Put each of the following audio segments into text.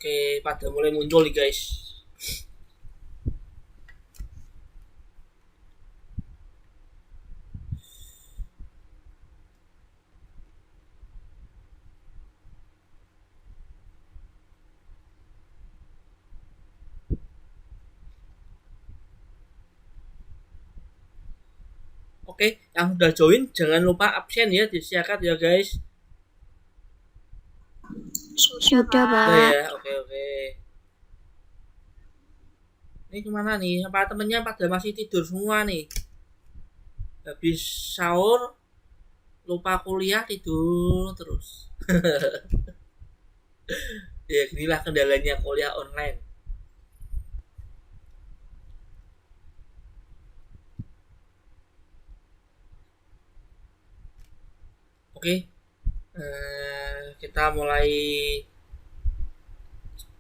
Oke, pada mulai muncul nih guys. Oke, yang sudah join jangan lupa absen ya, disiapkan ya guys. Sudah, Udah Pak. ya, oke. Ini kemana nih? Apa temennya pada masih tidur semua nih? Habis sahur, lupa kuliah, tidur terus. Ya, inilah kendalanya kuliah online. Oke, kita mulai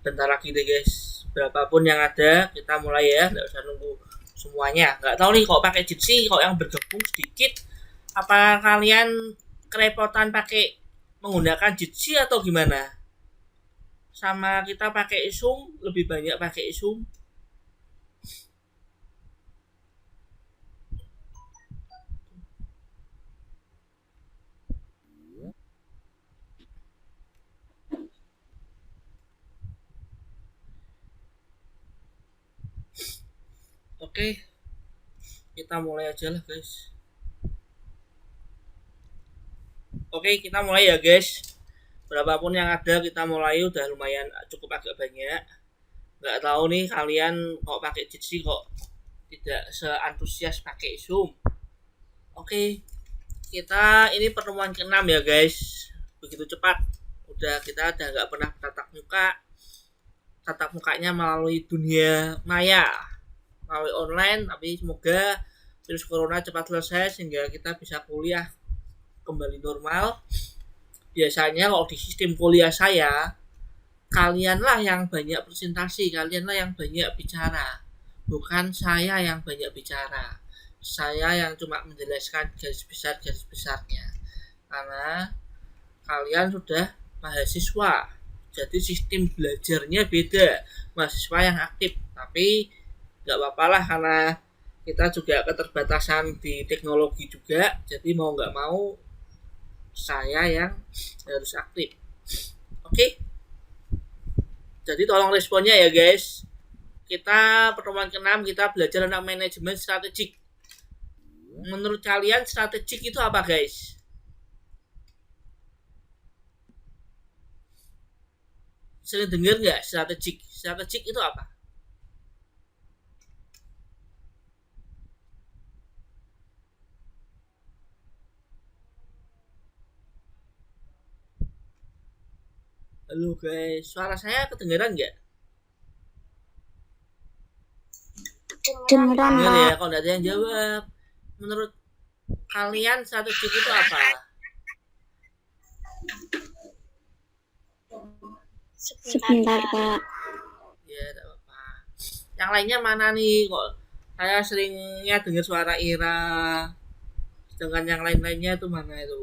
bentar lagi deh guys. Berapapun yang ada, kita mulai ya. Nggak usah nunggu semuanya. Nggak tahu nih kok pakai Jitsi, kok yang bergabung sedikit. Apa kalian kerepotan pakai menggunakan Jitsi atau gimana? Sama kita pakai Zoom, lebih banyak pakai Zoom. Oke, kita mulai aja lah guys. Oke, kita mulai ya guys. Berapapun yang ada kita mulai, udah lumayan cukup agak banyak. Nggak tahu nih kalian kok pakai Jitsi kok tidak seantusias pakai Zoom. Oke, kita ini pertemuan ke-6 ya guys. Begitu cepat. Udah kita udah nggak pernah tatap muka. Tatap mukanya melalui dunia maya, melalui online. Tapi semoga virus corona cepat selesai sehingga kita bisa kuliah kembali normal. Biasanya kalau di sistem kuliah saya, kalianlah yang banyak presentasi, kalianlah yang banyak bicara, bukan saya yang banyak bicara. Saya yang cuma menjelaskan garis besarnya, karena kalian sudah mahasiswa, jadi sistem belajarnya beda. Mahasiswa yang aktif, tapi nggak apa-apa lah karena kita juga keterbatasan di teknologi juga, jadi mau nggak mau saya yang harus aktif. Oke, jadi tolong responnya ya guys. Kita pertemuan ke-6 kita belajar tentang manajemen strategik. Menurut kalian strategik itu apa guys? Sering dengar nggak strategik? Strategik itu apa? Halo guys, suara saya kedengeran nggak? Dengeran, Dengar Pak. ya, kalau nggak ada yang jawab. Menurut kalian strategik itu apa? Sebentar, Pak. Ya, tidak apa-apa. Yang lainnya mana nih? Kok saya seringnya dengar suara Ira, sedangkan yang lain-lainnya itu mana itu?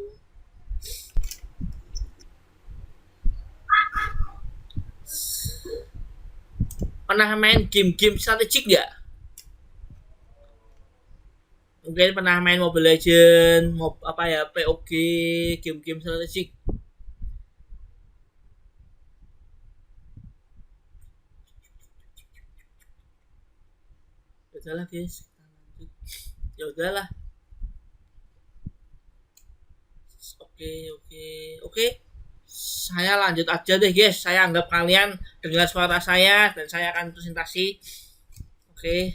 Pernah main game-game strategik nggak? Mungkin pernah main Mobile Legend, apa ya, POG, game-game strategik. Udahlah guys, kita lanjut. Ya udahlah. Oke. Saya lanjut aja deh guys. Saya anggap kalian dengar suara saya dan saya akan presentasi. Oke.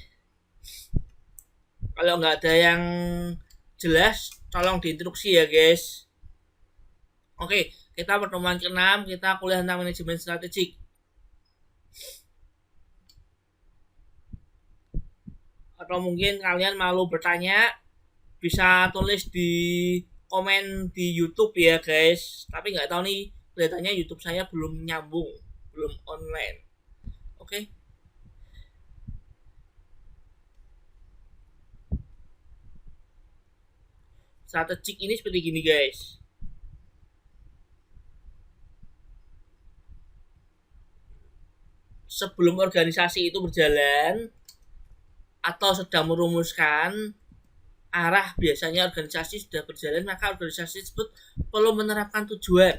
Kalau nggak ada yang jelas, tolong diinstruksi ya guys. Oke, kita pertemuan ke-6, kita kuliah tentang manajemen strategik. Atau mungkin kalian malu bertanya, bisa tulis di komen di YouTube ya guys. Tapi nggak tahu nih, kelihatannya YouTube saya belum nyambung, belum online. Oke. Strategik ini seperti gini guys. sebelum organisasi itu berjalan atau sedang merumuskan arah, biasanya organisasi sudah berjalan, maka organisasi tersebut perlu menerapkan tujuan.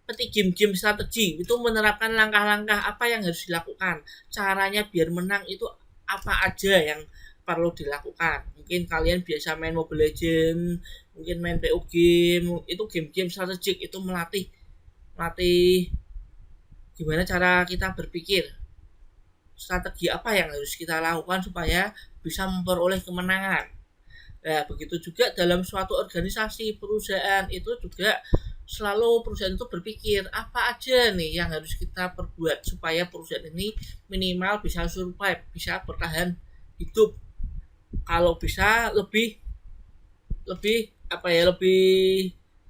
Seperti game-game strategi itu menerapkan langkah-langkah apa yang harus dilakukan, caranya biar menang itu apa aja yang perlu dilakukan. Mungkin kalian biasa main Mobile Legends, mungkin main PUBG, itu game-game strategik, itu melatih gimana cara kita berpikir, strategi apa yang harus kita lakukan supaya bisa memperoleh kemenangan. Nah, begitu juga dalam suatu organisasi perusahaan itu juga selalu perusahaan itu berpikir apa aja nih yang harus kita perbuat supaya perusahaan ini minimal bisa survive, bisa bertahan hidup. Kalau bisa lebih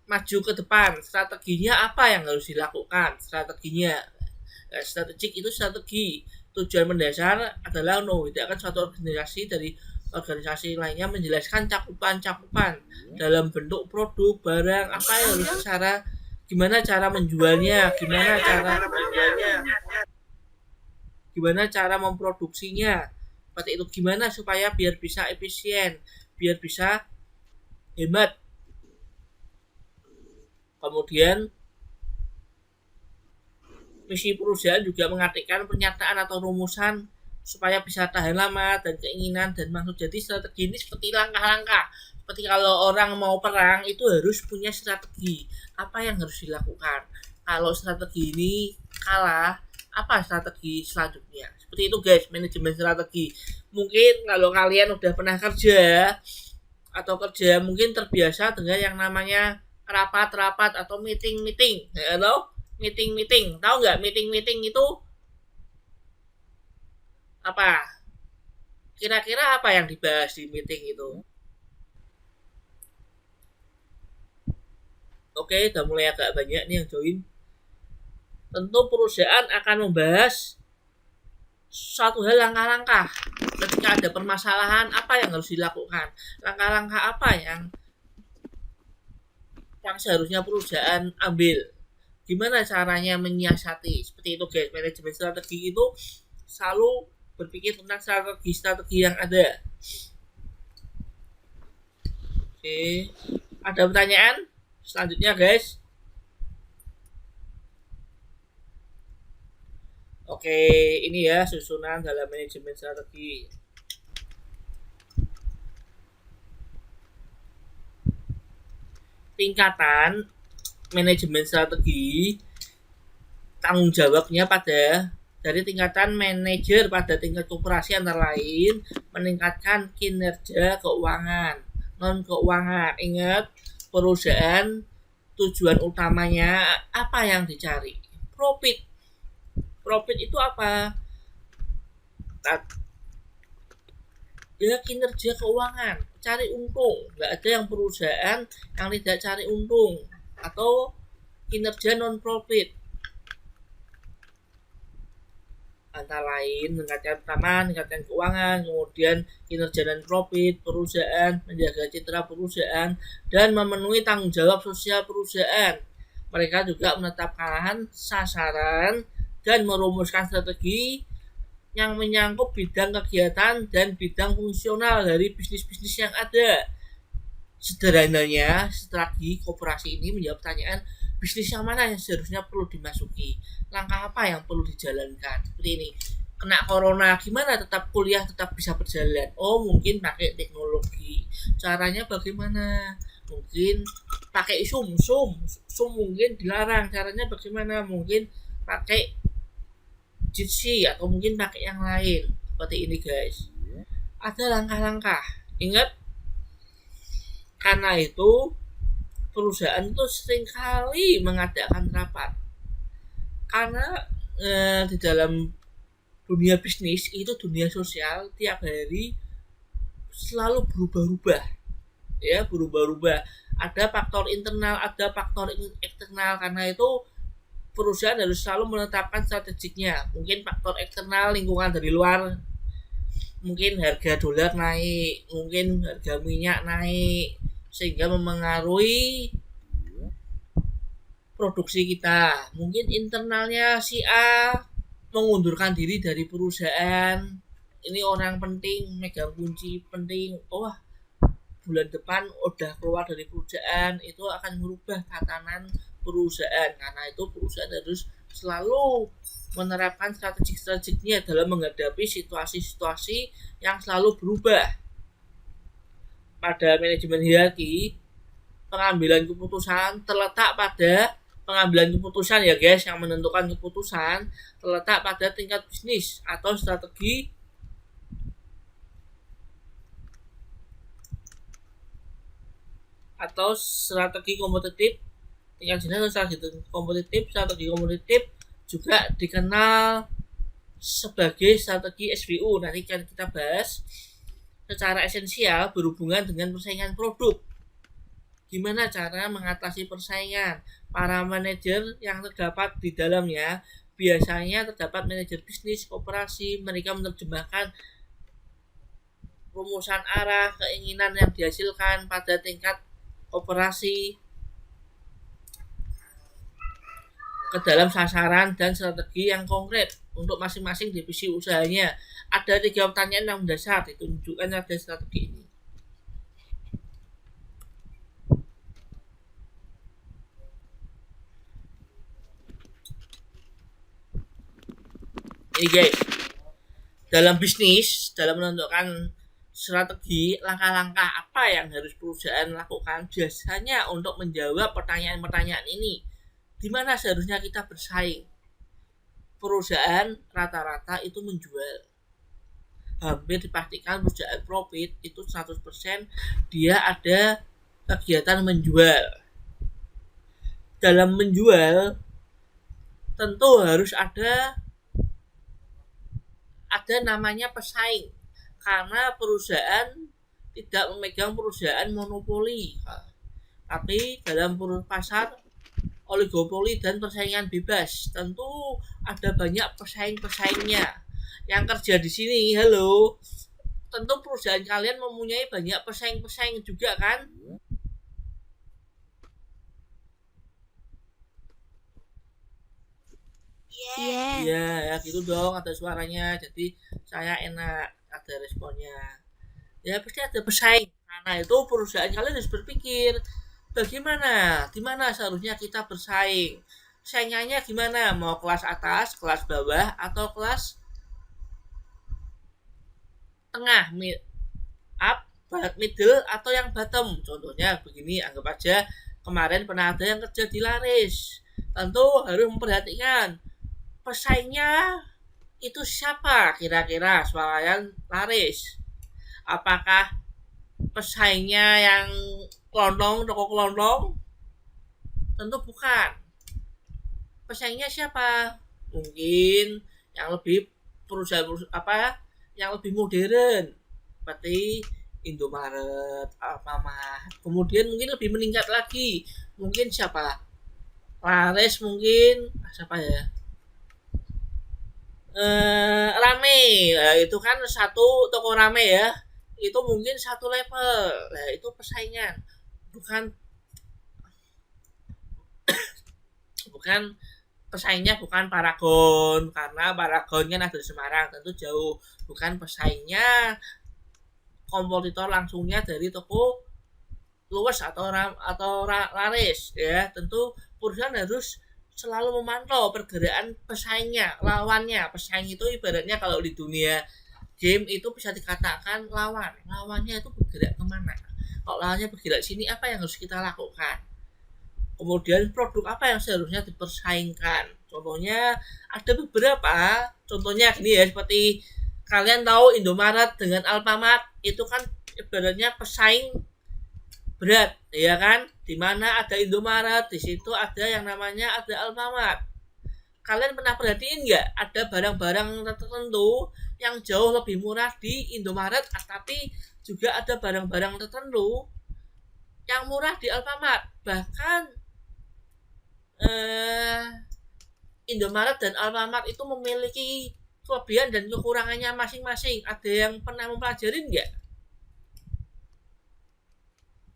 maju ke depan, strateginya apa yang harus dilakukan, strateginya. Nah, strategik itu strategi. Tujuan mendasar adalah membedakan suatu organisasi dari organisasi lainnya, menjelaskan cakupan dalam bentuk produk, barang, apa yang harus gimana cara menjualnya, gimana cara memproduksinya, seperti itu, gimana supaya biar bisa efisien, biar bisa hemat. Kemudian misi perusahaan juga mengartikan pernyataan atau rumusan supaya bisa tahan lama dan keinginan dan maksud. Jadi strategi ini seperti langkah-langkah. Seperti kalau orang mau perang itu harus punya strategi. Apa yang harus dilakukan? Kalau strategi ini kalah, apa strategi selanjutnya? Seperti itu guys, manajemen strategi. Mungkin kalau kalian udah pernah kerja mungkin terbiasa dengan yang namanya rapat atau meeting. Hello? Meeting. Tahu nggak meeting itu apa? Kira-kira apa yang dibahas di meeting itu? Oke, udah mulai agak banyak nih yang join. Tentu perusahaan akan membahas suatu hal, langkah-langkah. Ketika ada permasalahan, apa yang harus dilakukan? Langkah-langkah apa yang seharusnya perusahaan ambil? Gimana caranya menyiasati, seperti itu guys. Manajemen strategi itu selalu berpikir tentang strategi yang ada. Oke, ada pertanyaan selanjutnya guys? Oke, ini ya susunan dalam manajemen strategi. Tingkatan manajemen strategi, tanggung jawabnya dari tingkatan manajer pada tingkat koperasi antara lain meningkatkan kinerja keuangan, non keuangan. Ingat, perusahaan tujuan utamanya apa yang dicari? Profit itu apa? Ya, kinerja keuangan, cari untung. Nggak ada yang perusahaan yang tidak cari untung atau kinerja non profit. Antara lain meningkatkan keuangan, kemudian kinerja non profit perusahaan, menjaga citra perusahaan, dan memenuhi tanggung jawab sosial perusahaan. Mereka juga menetapkan sasaran dan merumuskan strategi yang menyangkut bidang kegiatan dan bidang fungsional dari bisnis-bisnis yang ada. Sederhananya, strategi koperasi ini menjawab pertanyaan bisnis yang mana yang seharusnya perlu dimasuki, langkah apa yang perlu dijalankan. Seperti ini, kena corona, gimana kuliah tetap bisa berjalan? Oh, mungkin pakai teknologi. Caranya bagaimana? Mungkin pakai Zoom mungkin dilarang. Caranya bagaimana? Mungkin pakai Jitsi atau mungkin pakai yang lain. Seperti ini guys, ada langkah-langkah. Ingat, karena itu perusahaan itu seringkali mengadakan rapat, karena di dalam dunia bisnis itu, dunia sosial, tiap hari selalu berubah-ubah. Ada faktor internal, ada faktor eksternal. Karena itu perusahaan harus selalu menetapkan strateginya. Mungkin faktor eksternal, lingkungan dari luar, mungkin harga dolar naik, mungkin harga minyak naik, sehingga memengaruhi produksi kita. Mungkin internalnya si A mengundurkan diri dari perusahaan, ini orang penting, megang kunci penting, bulan depan udah keluar dari perusahaan, itu akan merubah tatanan perusahaan. Karena itu perusahaan harus selalu menerapkan strategi-strateginya dalam menghadapi situasi-situasi yang selalu berubah. Pada manajemen hierarki, pengambilan keputusan terletak pada pengambilan keputusan ya guys, yang menentukan keputusan terletak pada tingkat bisnis atau strategi kompetitif, tingkat bisnis atau strategi kompetitif juga dikenal sebagai strategi SBU. Nanti akan kita bahas secara esensial berhubungan dengan persaingan produk. Gimana cara mengatasi persaingan? Para manajer yang terdapat di dalamnya biasanya terdapat manajer bisnis, koperasi, mereka menerjemahkan rumusan arah, keinginan yang dihasilkan pada tingkat operasi ke dalam sasaran dan strategi yang konkret untuk masing-masing divisi usahanya. Ada 3 pertanyaan yang mendasar ditunjukkan pada strategi ini. Ini guys, dalam bisnis, dalam menentukan strategi, langkah-langkah apa yang harus perusahaan lakukan biasanya untuk menjawab pertanyaan-pertanyaan ini. Di mana seharusnya kita bersaing? Perusahaan rata-rata itu menjual. Hampir dipastikan perusahaan profit itu 100% dia ada kegiatan menjual. Dalam menjual tentu harus ada namanya pesaing, karena perusahaan tidak memegang perusahaan monopoli, tapi dalam pasar oligopoli dan persaingan bebas, tentu ada banyak pesaing-pesaingnya yang kerja di sini. Halo, tentu perusahaan kalian mempunyai banyak pesaing-pesaing juga kan? Iya, ya gitu dong, ada suaranya. Jadi saya enak, ada responnya. Ya pasti ada pesaing. Karena itu perusahaan kalian harus berpikir bagaimana, di mana seharusnya kita bersaing. Saingannya gimana? Mau kelas atas, kelas bawah, atau kelas tengah, up, middle, atau yang bottom. Contohnya begini, anggap aja kemarin pernah ada yang kerja di Laris. Tentu harus memperhatikan pesaingnya itu siapa kira-kira swalayan Laris. Apakah pesaingnya yang kelondong, toko kelondong? Tentu bukan. Pesaingnya siapa? Mungkin yang lebih perusahaan yang lebih modern seperti Indomaret, Alfamart. Kemudian mungkin lebih meningkat lagi, mungkin siapa? Laris, mungkin siapa ya? Rame, nah, itu kan satu toko rame ya, itu mungkin satu level. Nah itu persaingan, bukan pesaingnya bukan Paragon, karena Paragon kan ada di Semarang, tentu jauh. Bukan pesaingnya kompetitor langsungnya dari toko luas atau Laris ya. Tentu perusahaan harus selalu memantau pergerakan pesaingnya, lawannya. Pesaing itu ibaratnya kalau di dunia game itu bisa dikatakan lawannya itu bergerak kemana. Kalau lawannya bergerak sini, apa yang harus kita lakukan? Kemudian produk apa yang seharusnya dipersaingkan? Contohnya ada beberapa, contohnya gini ya, seperti kalian tahu Indomaret dengan Alfamart itu kan ibaratnya pesaing berat, ya kan? Di mana ada Indomaret, di situ ada yang namanya ada Alfamart. Kalian pernah perhatiin nggak ada barang-barang tertentu yang jauh lebih murah di Indomaret, tapi juga ada barang-barang tertentu yang murah di Alfamart. Bahkan Indomaret dan Alfamart itu memiliki kelebihan dan kekurangannya masing-masing. Ada yang pernah mempelajari nggak?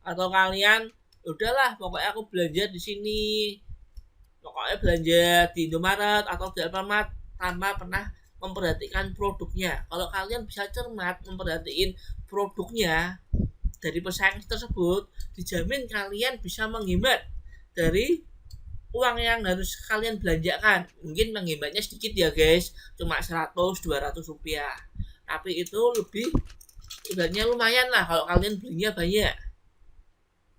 Atau kalian udahlah pokoknya aku belanja di sini, pokoknya belanja di Indomaret atau di Alfamart tanpa pernah memperhatikan produknya. Kalau kalian bisa cermat memperhatiin produknya dari pesaing tersebut, dijamin kalian bisa menghemat dari uang yang harus kalian belanjakan. Mungkin menghematnya sedikit ya guys, cuma 100-200 rupiah, tapi itu lebih ibaratnya lumayan lah kalau kalian belinya banyak.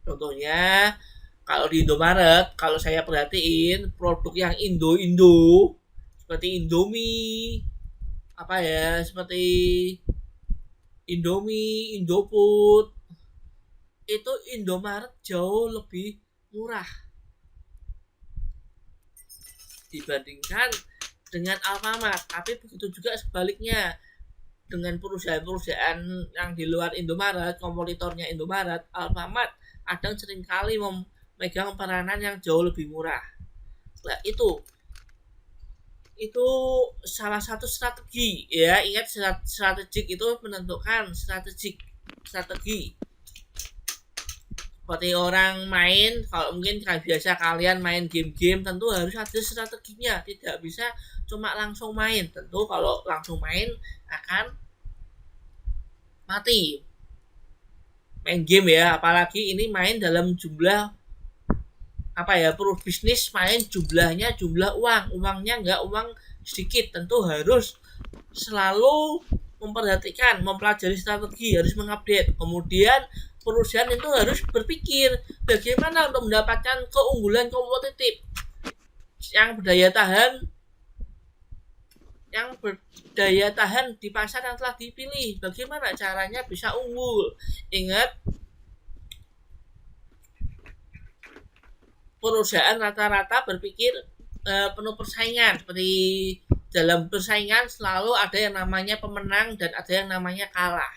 Contohnya kalau di Indomaret, kalau saya perhatiin produk yang Indo seperti Indomie, apa ya, seperti Indomie, Indofood, itu Indomaret jauh lebih murah dibandingkan dengan Alfamart. Tapi begitu juga sebaliknya dengan perusahaan-perusahaan yang di luar Indomaret, kompetitornya Indomaret, Alfamart kadang seringkali memegang peranan yang jauh lebih murah. Nah, itu salah satu strategi ya. Ingat, strategik itu menentukan strategi seperti orang main. Kalau mungkin kayak biasa kalian main game-game, tentu harus ada strateginya, tidak bisa cuma langsung main. Tentu kalau langsung main akan mati main game ya, apalagi ini main dalam jumlah apa ya, bisnis main jumlah uangnya nggak uang sedikit. Tentu harus selalu memperhatikan, mempelajari strategi, harus mengupdate. Kemudian perusahaan itu harus berpikir bagaimana untuk mendapatkan keunggulan kompetitif yang berdaya tahan di pasar yang telah dipilih. Bagaimana caranya bisa unggul? Ingat, perusahaan rata-rata berpikir penuh persaingan. Seperti dalam persaingan selalu ada yang namanya pemenang dan ada yang namanya kalah.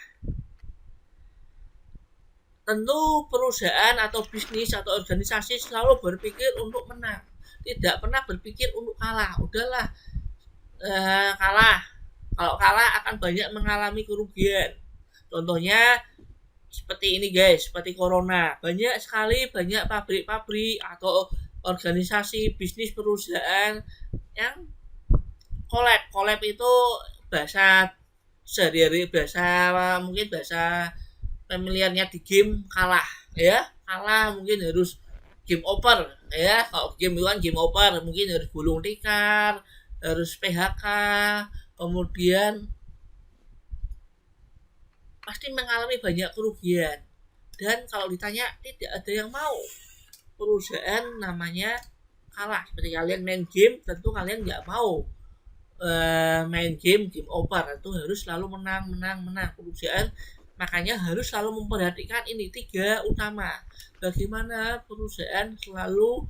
Tentu perusahaan atau bisnis atau organisasi selalu berpikir untuk menang, tidak pernah berpikir untuk kalah. Udahlah, kalah. Kalau kalah akan banyak mengalami kerugian. Contohnya seperti ini guys, seperti corona. Banyak pabrik-pabrik atau organisasi bisnis perusahaan yang collab itu bahasa sehari-hari, mungkin bahasa familiarnya di game kalah ya. Kalah mungkin harus game over ya. Kalau game itu kan game over, mungkin harus gulung tikar, harus PHK, kemudian pasti mengalami banyak kerugian. Dan kalau ditanya, tidak ada yang mau perusahaan namanya kalah. Seperti kalian main game, tentu kalian nggak mau main game over, itu harus selalu menang. Perusahaan makanya harus selalu memperhatikan ini 3 utama. Bagaimana perusahaan selalu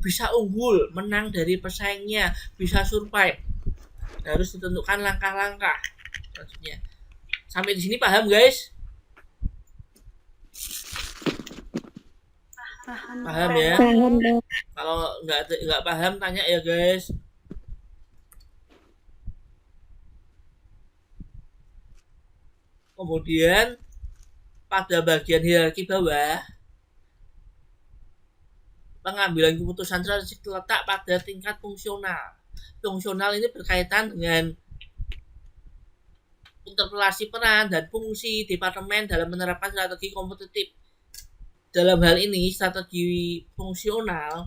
bisa unggul, menang dari pesaingnya, bisa survive. Harus ditentukan langkah-langkah. Maksudnya sampai di sini paham guys? Paham ya? Kalau nggak paham tanya ya guys. Kemudian pada bagian hierarki bawah, pengambilan keputusan strategik terletak pada tingkat fungsional. Fungsional ini berkaitan dengan interpelasi peran dan fungsi departemen dalam menerapkan strategi kompetitif. Dalam hal ini, strategi fungsional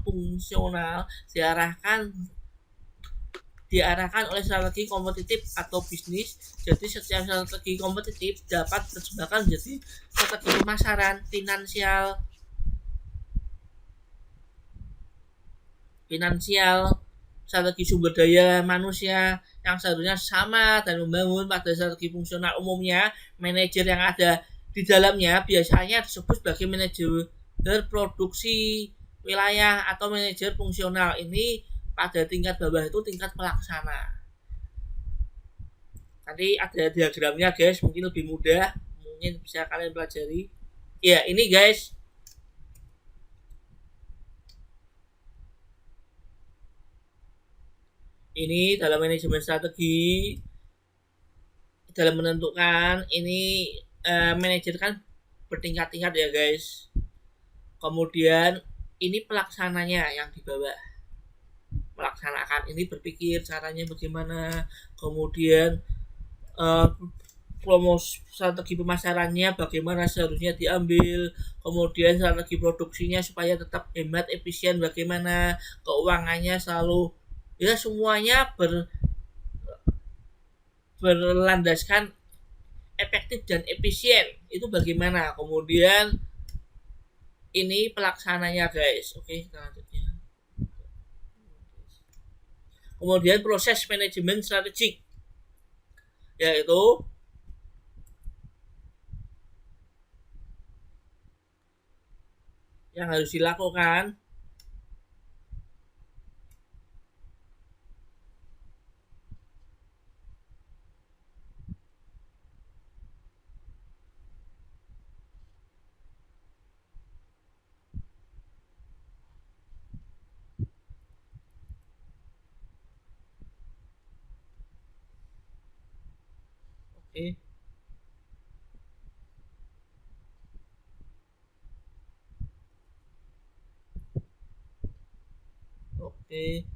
diarahkan oleh strategi kompetitif atau bisnis. Jadi setiap strategi kompetitif dapat diterjemahkan menjadi strategi pemasaran, finansial, strategi sumber daya manusia yang seharusnya sama dan membangun. Pada strategi fungsional umumnya, manajer yang ada di dalamnya biasanya disebut sebagai manajer produksi wilayah atau manajer fungsional. Ini pada tingkat bawah itu tingkat pelaksana. Nanti ada diagramnya guys, mungkin lebih mudah, mungkin bisa kalian pelajari. Ya ini guys, ini dalam manajemen strategi, dalam menentukan ini manajer kan bertingkat-tingkat ya guys. Kemudian ini pelaksananya yang di bawah. melaksanakan ini berpikir caranya bagaimana, kemudian strategi pemasarannya bagaimana seharusnya diambil, kemudian strategi produksinya supaya tetap hemat efisien bagaimana, keuangannya selalu ya semuanya berlandaskan efektif dan efisien itu bagaimana, kemudian ini pelaksananya guys. Oke, selanjutnya kemudian proses manajemen strategik yaitu yang harus dilakukan oke. Oke.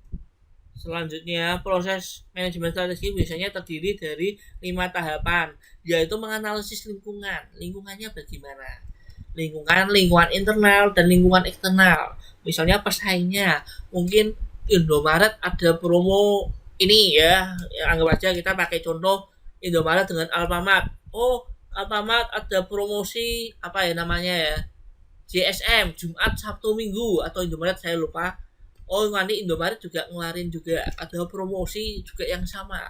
Selanjutnya, proses manajemen strategi biasanya terdiri dari 5 tahapan, yaitu menganalisis lingkungan. Lingkungannya bagaimana? Lingkungan internal dan lingkungan eksternal. Misalnya pesaingnya, mungkin Indomaret ada promo ini ya, anggap aja kita pakai contoh Indomaret dengan Alfamart. Oh, Alfamart ada promosi apa ya namanya ya? JSM, Jumat, Sabtu, Minggu, atau Indomaret saya lupa. Oh, nanti Indomaret juga ngeluarin juga ada promosi juga yang sama.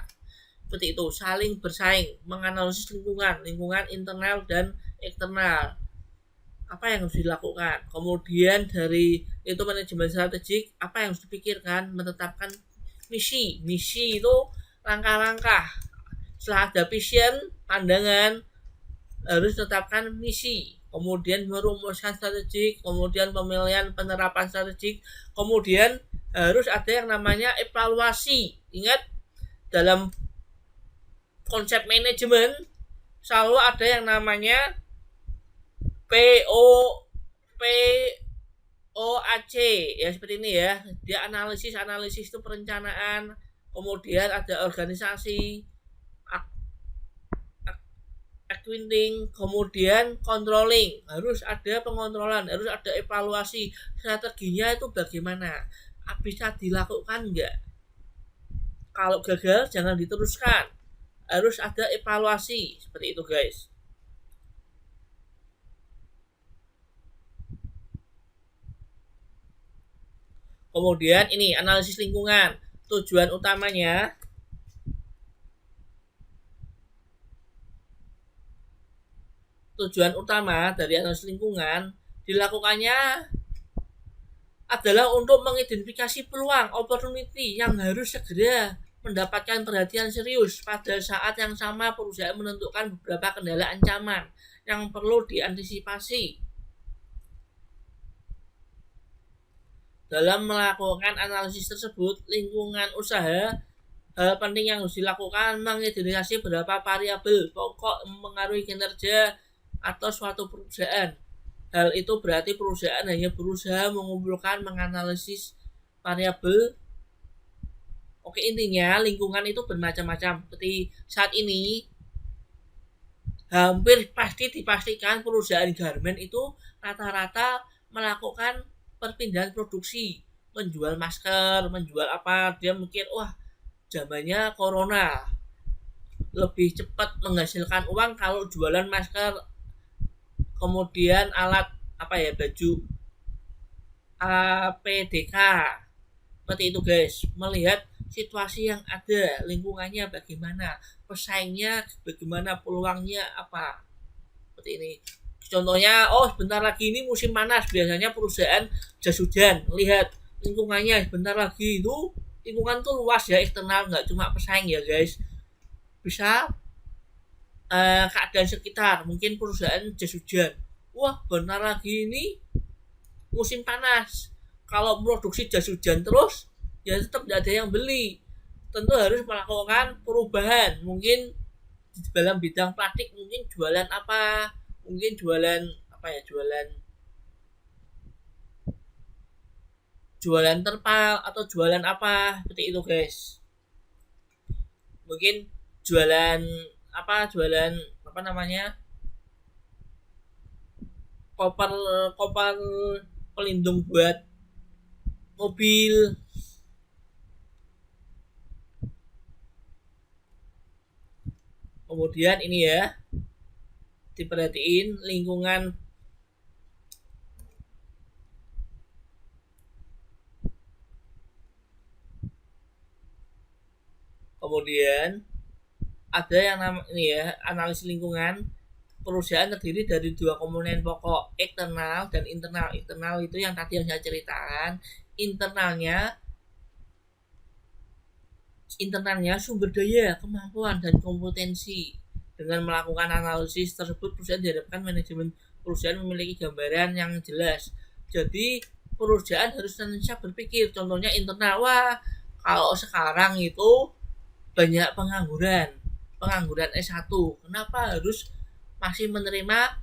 Seperti itu, saling bersaing, menganalisis lingkungan internal dan eksternal. Apa yang harus dilakukan? Kemudian dari itu manajemen strategik, apa yang harus dipikirkan? Menetapkan misi. Misi itu langkah-langkah. Setelah ada vision, pandangan, harus tetapkan misi, kemudian merumuskan strategik, kemudian pemilihan penerapan strategik, kemudian harus ada yang namanya evaluasi. Ingat, dalam konsep manajemen selalu ada yang namanya POAC ya, seperti ini ya. Dia analisis itu perencanaan, kemudian ada organisasi, accounting, kemudian controlling, harus ada pengontrolan, harus ada evaluasi, strateginya itu bagaimana, bisa dilakukan enggak, kalau gagal jangan diteruskan, harus ada evaluasi, seperti itu guys. Kemudian ini analisis lingkungan, tujuan utamanya dari analisis lingkungan dilakukannya adalah untuk mengidentifikasi peluang opportunity yang harus segera mendapatkan perhatian serius. Pada saat yang sama perusahaan menentukan beberapa kendala ancaman yang perlu diantisipasi. Dalam melakukan analisis tersebut, lingkungan usaha, hal penting yang harus dilakukan mengidentifikasi beberapa variabel pokok mempengaruhi kinerja atau suatu perusahaan. Hal itu berarti perusahaan hanya berusaha mengumpulkan, menganalisis variabel. Oke, intinya lingkungan itu bermacam-macam. Seperti saat ini hampir pasti dipastikan perusahaan garment itu rata-rata melakukan perpindahan produksi, menjual masker, menjual apa, dia mikir wah zamannya corona lebih cepat menghasilkan uang kalau jualan masker, kemudian alat apa ya, baju APDK, seperti itu guys. Melihat situasi yang ada, lingkungannya bagaimana, pesaingnya bagaimana, peluangnya apa, seperti ini. Contohnya, oh sebentar lagi ini musim panas, biasanya perusahaan jas hujan, lihat lingkungannya sebentar lagi itu, lingkungan tuh luas ya, eksternal, nggak cuma pesaing ya guys, bisa keadaan sekitar, mungkin perusahaan jas hujan, wah bentar lagi ini musim panas, kalau produksi jas hujan terus ya tetap tidak ada yang beli, tentu harus melakukan perubahan, mungkin dalam bidang plastik, mungkin jualan apa, mungkin jualan apa ya, jualan jualan terpal atau jualan apa seperti itu guys. Mungkin jualan jualan apa namanya, koper koper pelindung buat mobil. Kemudian ini ya, diperhatiin lingkungan. Kemudian ada yang ini ya, analisis lingkungan. Perusahaan terdiri dari dua komponen pokok, eksternal dan internal. Eksternal itu yang tadi yang saya ceritakan. Internalnya sumber daya, kemampuan, dan kompetensi. Dengan melakukan analisis tersebut, perusahaan diharapkan manajemen perusahaan memiliki gambaran yang jelas. Jadi perusahaan harus senantiasa berpikir. Contohnya internal, wah kalau sekarang itu banyak pengangguran S1. Kenapa harus masih menerima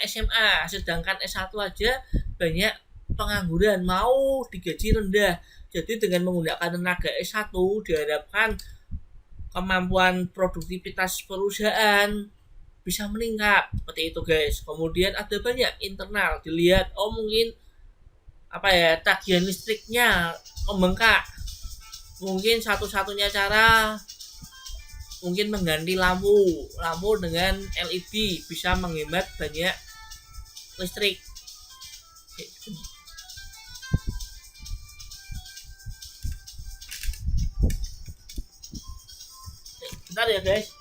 SMA, sedangkan S1 aja banyak pengangguran, mau digaji rendah. Jadi dengan menggunakan tenaga S1 diharapkan kemampuan produktivitas perusahaan bisa meningkat seperti itu guys. Kemudian ada banyak internal, dilihat mungkin tagihan listriknya membengkak. Mungkin satu-satunya cara mungkin mengganti lampu dengan LED, bisa menghemat banyak listrik. Bentar ya guys.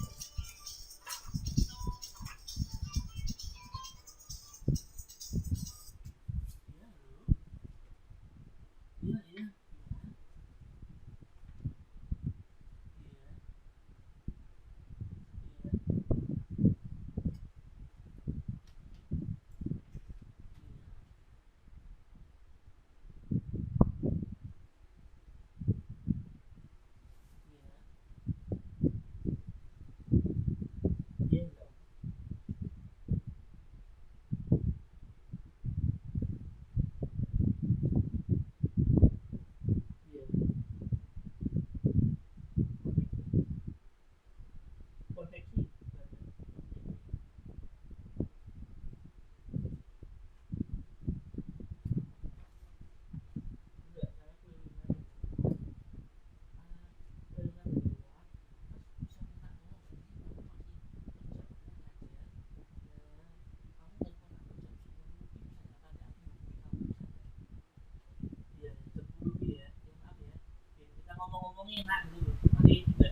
Ngomong-ngomongin enak dulu. Mari juga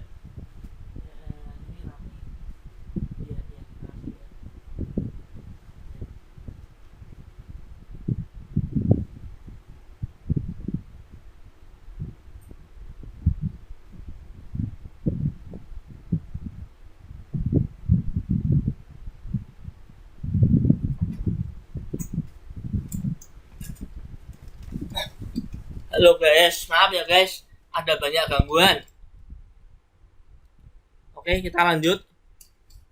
ini ramai. Iya, iya, makasih ya. Halo guys, maaf ya guys, ada banyak gangguan. Oke, kita lanjut.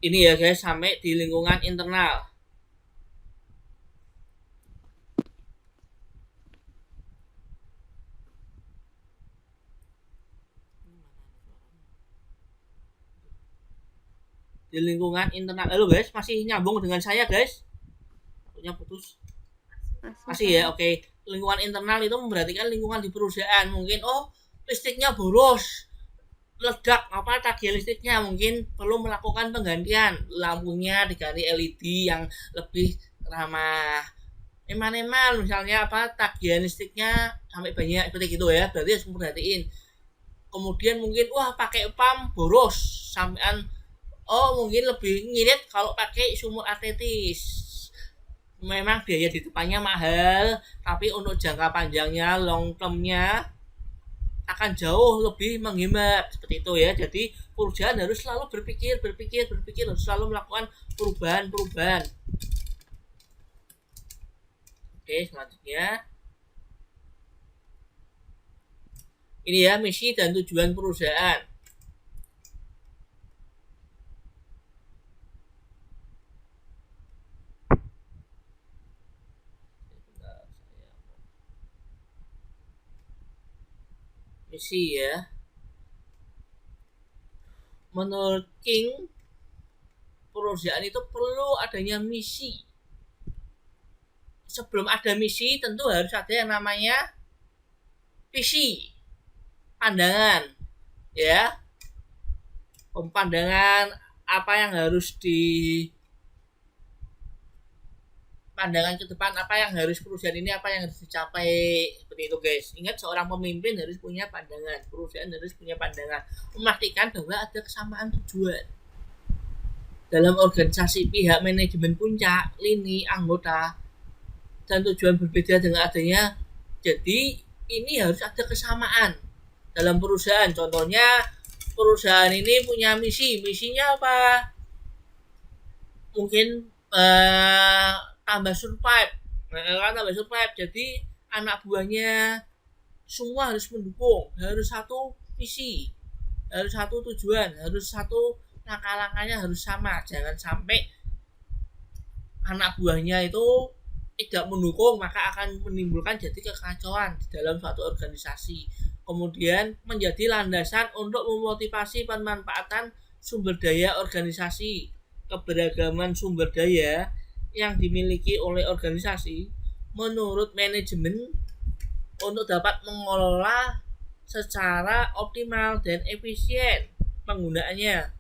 Ini ya guys, sampai di lingkungan internal. Di lingkungan internal. Halo guys, masih nyambung dengan saya guys? Takutnya putus. Masih ya, oke. Lingkungan internal itu memperhatikan lingkungan di perusahaan. Mungkin listriknya boros, ledak tagihan listriknya, mungkin perlu melakukan penggantian lampunya, diganti LED yang lebih ramah. Eman-eman misalnya tagihan listriknya sampai banyak seperti gitu ya, berarti harus memperhatiin. Kemudian mungkin pakai pump boros sampean, mungkin lebih ngirit kalau pakai sumur atletis. Memang biaya di depannya mahal, tapi untuk jangka panjangnya, long termnya akan jauh lebih menghemat seperti itu ya. Jadi perusahaan harus selalu berpikir, harus selalu melakukan perubahan. Oke, selanjutnya ini ya, misi dan tujuan perusahaan. Misi ya. Menurut King, perusahaan itu perlu adanya misi. Sebelum ada misi, tentu harus ada yang namanya visi, pandangan, ya. Pandangan apa yang harus pandangan ke depan, apa yang harus perusahaan ini, apa yang harus dicapai, seperti itu guys. Ingat, seorang pemimpin harus punya pandangan, perusahaan harus punya pandangan, memastikan bahwa ada kesamaan tujuan dalam organisasi. Pihak manajemen puncak, lini, anggota, dan tujuan berbeda dengan adanya. Jadi ini harus ada kesamaan dalam perusahaan. Contohnya, perusahaan ini punya misinya apa? Mungkin tambah survive, jadi anak buahnya semua harus mendukung, harus satu visi, harus satu tujuan, harus satu langkah-langkahnya harus sama. Jangan sampai anak buahnya itu tidak mendukung, maka akan menimbulkan jadi kekacauan di dalam suatu organisasi. Kemudian menjadi landasan untuk memotivasi pemanfaatan sumber daya organisasi. Keberagaman sumber daya yang dimiliki oleh organisasi menurut manajemen untuk dapat mengelola secara optimal dan efisien penggunaannya.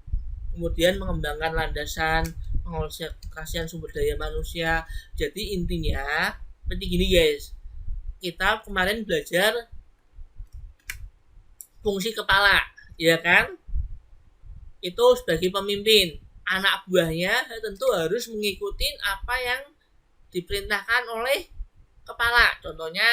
Kemudian mengembangkan landasan pengolahkan sumber daya manusia. Jadi intinya seperti gini guys, kita kemarin belajar fungsi kepala, ya kan? Itu sebagai pemimpin, anak buahnya tentu harus mengikuti apa yang diperintahkan oleh kepala. Contohnya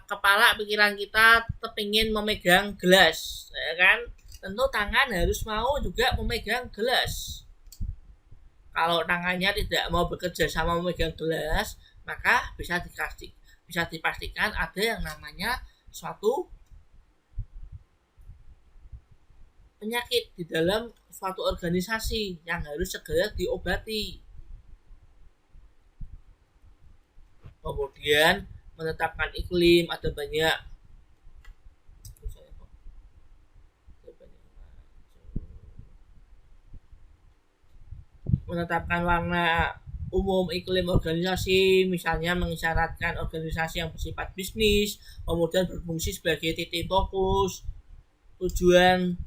kepala pikiran kita kepingin memegang gelas, ya kan? Tentu tangan harus mau juga memegang gelas. Kalau tangannya tidak mau bekerja sama memegang gelas, maka bisa dipastikan ada yang namanya suatu penyakit di dalam suatu organisasi yang harus segera diobati. Kemudian menetapkan iklim, ada banyak menetapkan warna umum iklim organisasi, misalnya mengisyaratkan organisasi yang bersifat bisnis, kemudian berfungsi sebagai titik fokus, tujuan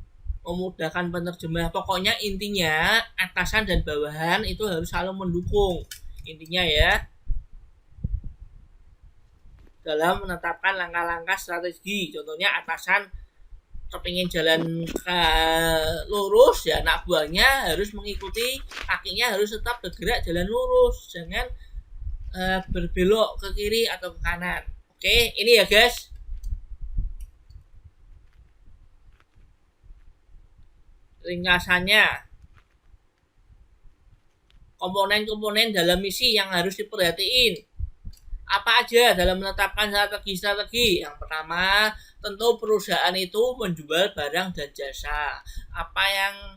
memudahkan penerjemah. Pokoknya intinya atasan dan bawahan itu harus selalu mendukung, intinya ya, dalam menetapkan langkah-langkah strategi. Contohnya atasan kepingin jalan lurus, ya anak buahnya harus mengikuti, kakinya harus tetap bergerak jalan lurus, jangan berbelok ke kiri atau ke kanan. Oke, ini ya guys. Ringkasannya, komponen-komponen dalam misi yang harus diperhatiin apa aja dalam menetapkan strategi. Yang pertama, tentu perusahaan itu menjual barang dan jasa. Apa yang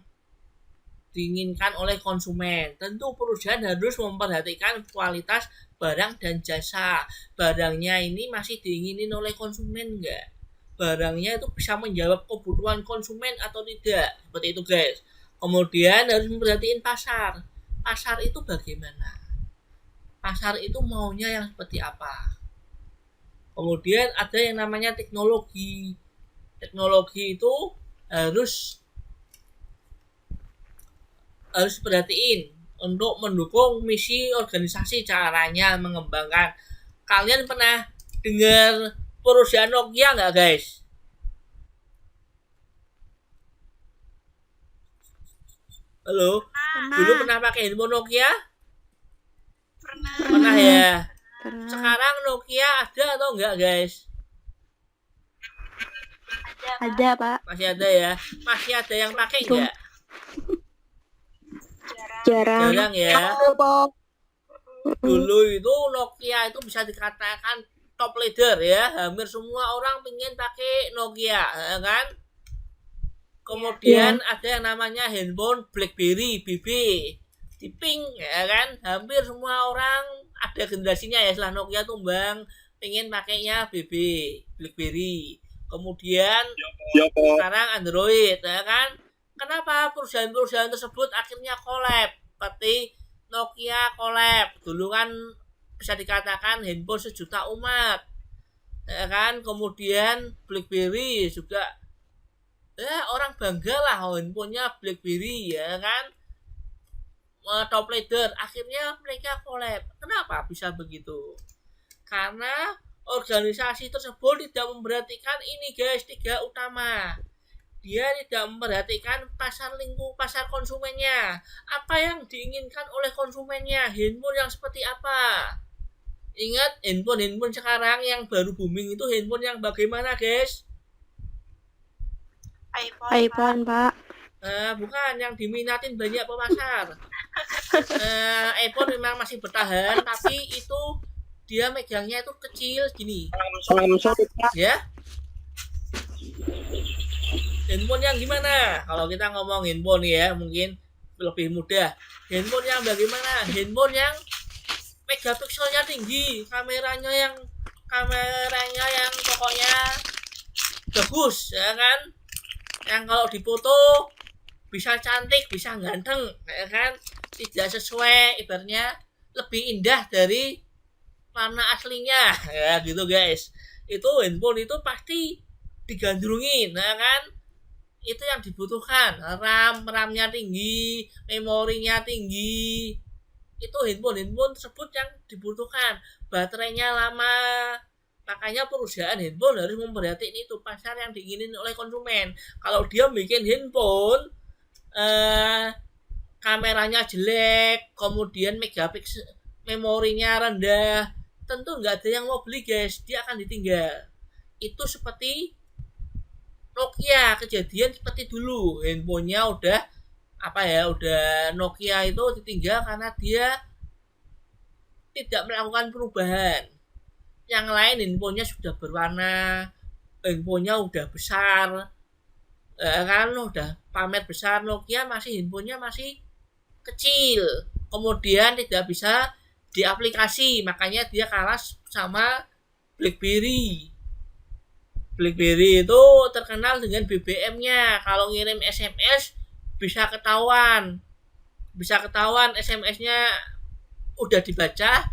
diinginkan oleh konsumen? Tentu perusahaan harus memperhatikan kualitas barang dan jasa. Barangnya ini masih diinginin oleh konsumen enggak? Barangnya itu bisa menjawab kebutuhan konsumen atau tidak? Seperti itu guys. Kemudian harus memperhatiin pasar. Pasar itu bagaimana? Pasar itu maunya yang seperti apa? Kemudian ada yang namanya teknologi. Teknologi itu harus perhatiin untuk mendukung misi organisasi. Caranya mengembangkan. Kalian pernah dengar perusahaan Nokia nggak guys? Halo? Dulu pernah pakai handphone Nokia? Pernah ya? Sekarang Nokia ada atau enggak guys? Ada, Pak. Masih ada ya? Masih ada yang pakai enggak? Jarang ya? Dulu itu Nokia itu bisa dikatakan top leader ya. Hampir semua orang pengen pakai Nokia, ya kan? Kemudian ada yang namanya handphone BlackBerry, BB, di pink, ya kan? Hampir semua orang ada generasinya ya, setelah Nokia tumbang pengen pakainya BB, BlackBerry. Kemudian sekarang Android, ya kan? Kenapa perusahaan-perusahaan tersebut akhirnya collab? Seperti Nokia collab. Dulu kan bisa dikatakan handphone sejuta umat, ya kan? Kemudian BlackBerry juga, ya orang bangga lah handphonenya BlackBerry, ya kan? Top leader, akhirnya mereka collab. Kenapa bisa begitu? Karena organisasi tersebut tidak memperhatikan ini guys, tiga utama. Dia tidak memperhatikan pasar konsumennya. Apa yang diinginkan oleh konsumennya, handphone yang seperti apa. Ingat, handphone sekarang yang baru booming itu handphone yang bagaimana guys? iPhone, Pak. Bukan, yang diminatin banyak pemasar. iPhone memang masih bertahan, tapi itu dia megangnya itu kecil gini. Ya. Handphone yang gimana? Kalau kita ngomong handphone ya, mungkin lebih mudah. Handphone yang bagaimana? Handphone yang megapikselnya tinggi, kameranya yang pokoknya bagus, ya kan? Yang kalau difoto bisa cantik, bisa ganteng, ya kan? Tidak sesuai, ibaratnya lebih indah dari warna aslinya, ya gitu guys. Itu handphone itu pasti digandrungin, ya kan? Itu yang dibutuhkan. RAM-nya tinggi, memorinya tinggi. Itu handphone tersebut yang dibutuhkan. Baterainya lama. Makanya perusahaan handphone harus memperhatikan itu, pasar yang diinginin oleh konsumen. Kalau dia bikin handphone kameranya jelek, kemudian megapiksel memorinya rendah, tentu nggak ada yang mau beli guys, dia akan ditinggal. Itu seperti Nokia, kejadian seperti dulu, handphonenya udah Nokia itu ditinggal karena dia tidak melakukan perubahan. Yang lain handphonenya sudah berwarna, handphonenya udah besar, kan udah pamer besar. Nokia handphonenya masih kecil, kemudian tidak bisa diaplikasi, makanya dia kalah sama BlackBerry. BlackBerry itu terkenal dengan BBM-nya. Kalau ngirim SMS bisa ketahuan SMS-nya udah dibaca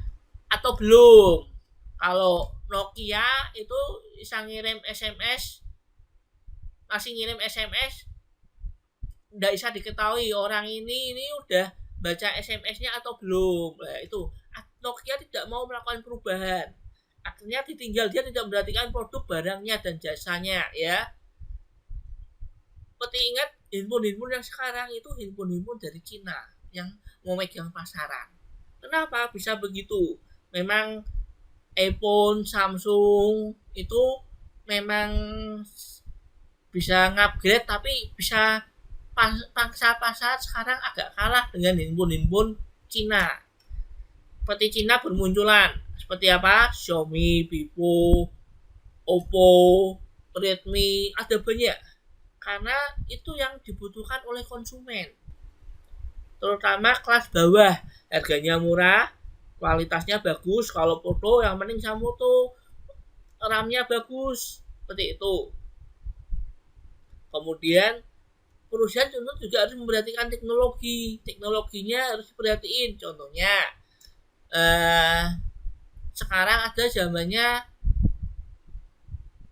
atau belum. Kalau Nokia itu bisa ngirim SMS, masih ngirim SMS, nggak bisa diketahui orang ini udah baca SMS-nya atau belum. Nah, itu Nokia tidak mau melakukan perubahan, akhirnya ditinggal. Dia tidak memperhatikan produk, barangnya dan jasanya, ya. Seperti ingat, handphone yang sekarang itu handphone dari Cina yang mau megang pasaran. Kenapa bisa begitu? Memang iPhone, Samsung itu memang bisa ngupgrade, tapi bisa pangsa pasar sekarang agak kalah dengan handphone Cina. Seperti Cina bermunculan seperti apa? Xiaomi, Vivo, Oppo, Redmi, ada banyak. Karena itu yang dibutuhkan oleh konsumen. Terutama kelas bawah, harganya murah, kualitasnya bagus. Kalau foto yang penting sama foto, RAM-nya bagus, seperti itu. Kemudian perusahaan juga harus memperhatikan teknologinya harus diperhatiin. Contohnya sekarang ada zamannya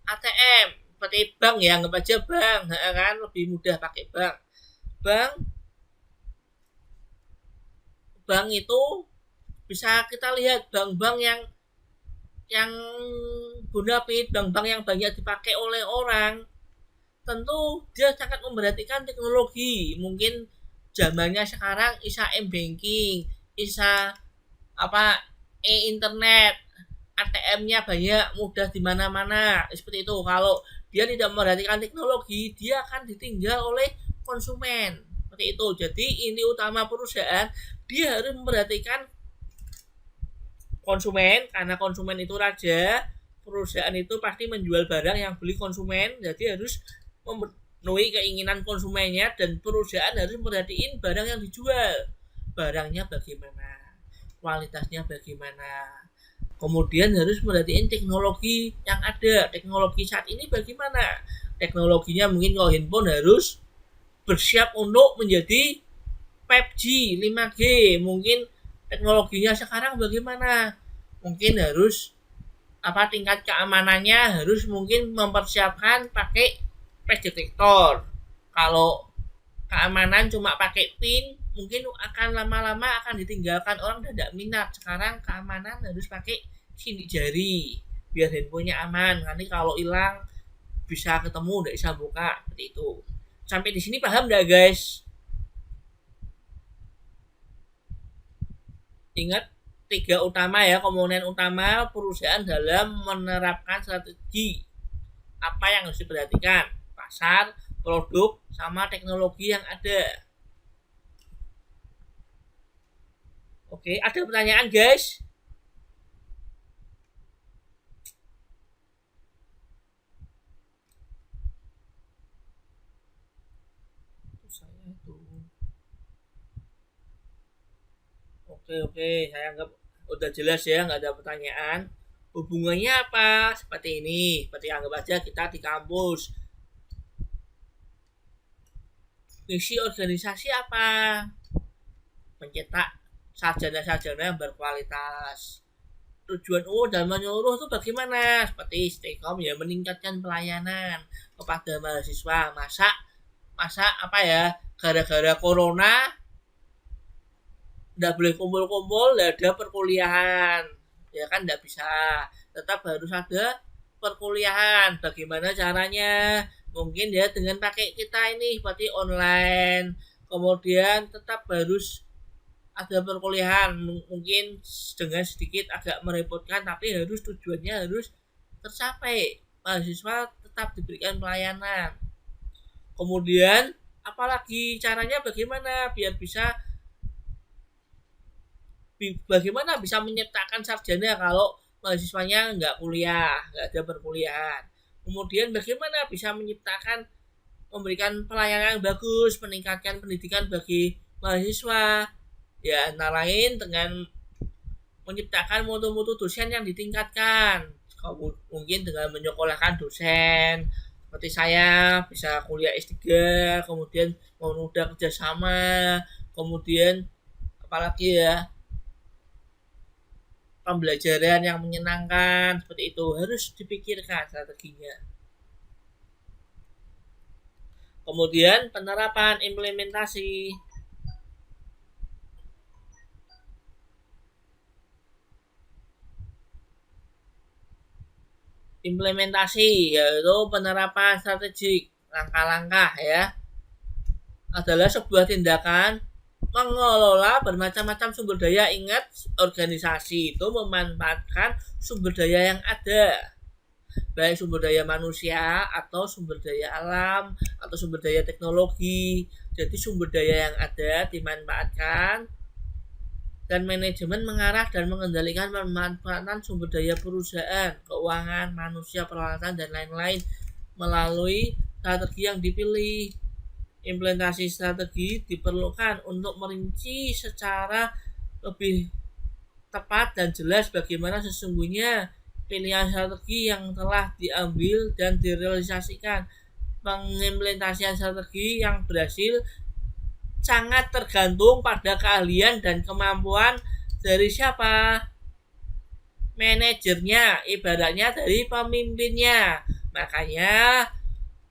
ATM, seperti bank ya, anggap aja bank, kan lebih mudah pakai bank itu bisa kita lihat bank-bank yang bonafit, bank-bank yang banyak dipakai oleh orang. Tentu dia sangat memperhatikan teknologi. Mungkin zamannya sekarang bisa m-banking, bisa internet, ATM-nya banyak, mudah di mana-mana, seperti itu. Kalau dia tidak memperhatikan teknologi, dia akan ditinggal oleh konsumen, seperti itu. Jadi inti utama perusahaan, dia harus memperhatikan konsumen, karena konsumen itu raja. Perusahaan itu pasti menjual barang yang beli konsumen, jadi harus memenuhi keinginan konsumennya, dan perusahaan harus memperhatiin barang yang dijual, barangnya bagaimana, kualitasnya bagaimana, Kemudian harus merhatiin teknologi yang ada. Teknologi saat ini bagaimana? Teknologinya mungkin kalau handphone harus bersiap untuk menjadi 5G, 5G. Mungkin teknologinya sekarang bagaimana? Mungkin harus tingkat keamanannya harus mungkin mempersiapkan pakai face detector. Kalau keamanan cuma pakai PIN, mungkin akan lama-lama akan ditinggalkan orang dan tidak minat. Sekarang keamanan harus pakai sidik jari biar handphonenya aman. Nanti kalau hilang bisa ketemu, tidak bisa buka seperti itu. Sampai di sini paham nggak guys? Ingat 3 utama ya, komponen utama perusahaan dalam menerapkan strategi. Apa yang harus diperhatikan? Pasar, produk, sama teknologi yang ada. Oke, ada pertanyaan guys? Oke, saya anggap udah jelas ya, nggak ada pertanyaan. Hubungannya apa? Seperti ini, seperti anggap aja kita di kampus. Misi organisasi apa? Mencetak sarjana-sarjana yang berkualitas. Tujuan dalam menyeluruh itu bagaimana? Seperti Stekom ya, meningkatkan pelayanan kepada mahasiswa. Masa apa ya? Gara-gara corona nggak boleh kumpul-kumpul, nggak ada perkuliahan, ya kan nggak bisa. Tetap harus ada perkuliahan. Bagaimana caranya? Mungkin ya dengan pakai kita ini seperti online. Kemudian tetap harus ada perkuliahan. Mungkin dengan sedikit agak merepotkan, tapi harus tujuannya harus tercapai. Mahasiswa tetap diberikan pelayanan. Kemudian apalagi caranya bagaimana biar bagaimana bisa menyertakan sarjana kalau mahasiswanya nggak kuliah, nggak ada perkuliahan. Kemudian bagaimana bisa menciptakan memberikan pelayanan yang bagus, meningkatkan pendidikan bagi mahasiswa. Ya, antara lain dengan menciptakan mutu-mutu dosen yang ditingkatkan. Mungkin dengan menyekolahkan dosen seperti saya bisa kuliah S3, kemudian mempermudah kerjasama, kemudian apalagi ya, pembelajaran yang menyenangkan, seperti itu harus dipikirkan strateginya. Kemudian penerapan implementasi. Implementasi yaitu penerapan strategik, langkah-langkah ya, adalah sebuah tindakan mengelola bermacam-macam sumber daya. Ingat, organisasi itu memanfaatkan sumber daya yang ada, baik sumber daya manusia atau sumber daya alam atau sumber daya teknologi. Jadi sumber daya yang ada dimanfaatkan, dan manajemen mengarah dan mengendalikan pemanfaatan sumber daya perusahaan, keuangan, manusia, peralatan, dan lain-lain melalui strategi yang dipilih. Implementasi strategi diperlukan untuk merinci secara lebih tepat dan jelas bagaimana sesungguhnya pilihan strategi yang telah diambil dan direalisasikan. Pengimplementasian strategi yang berhasil sangat tergantung pada keahlian dan kemampuan dari siapa? Manajernya, ibaratnya dari pemimpinnya. Makanya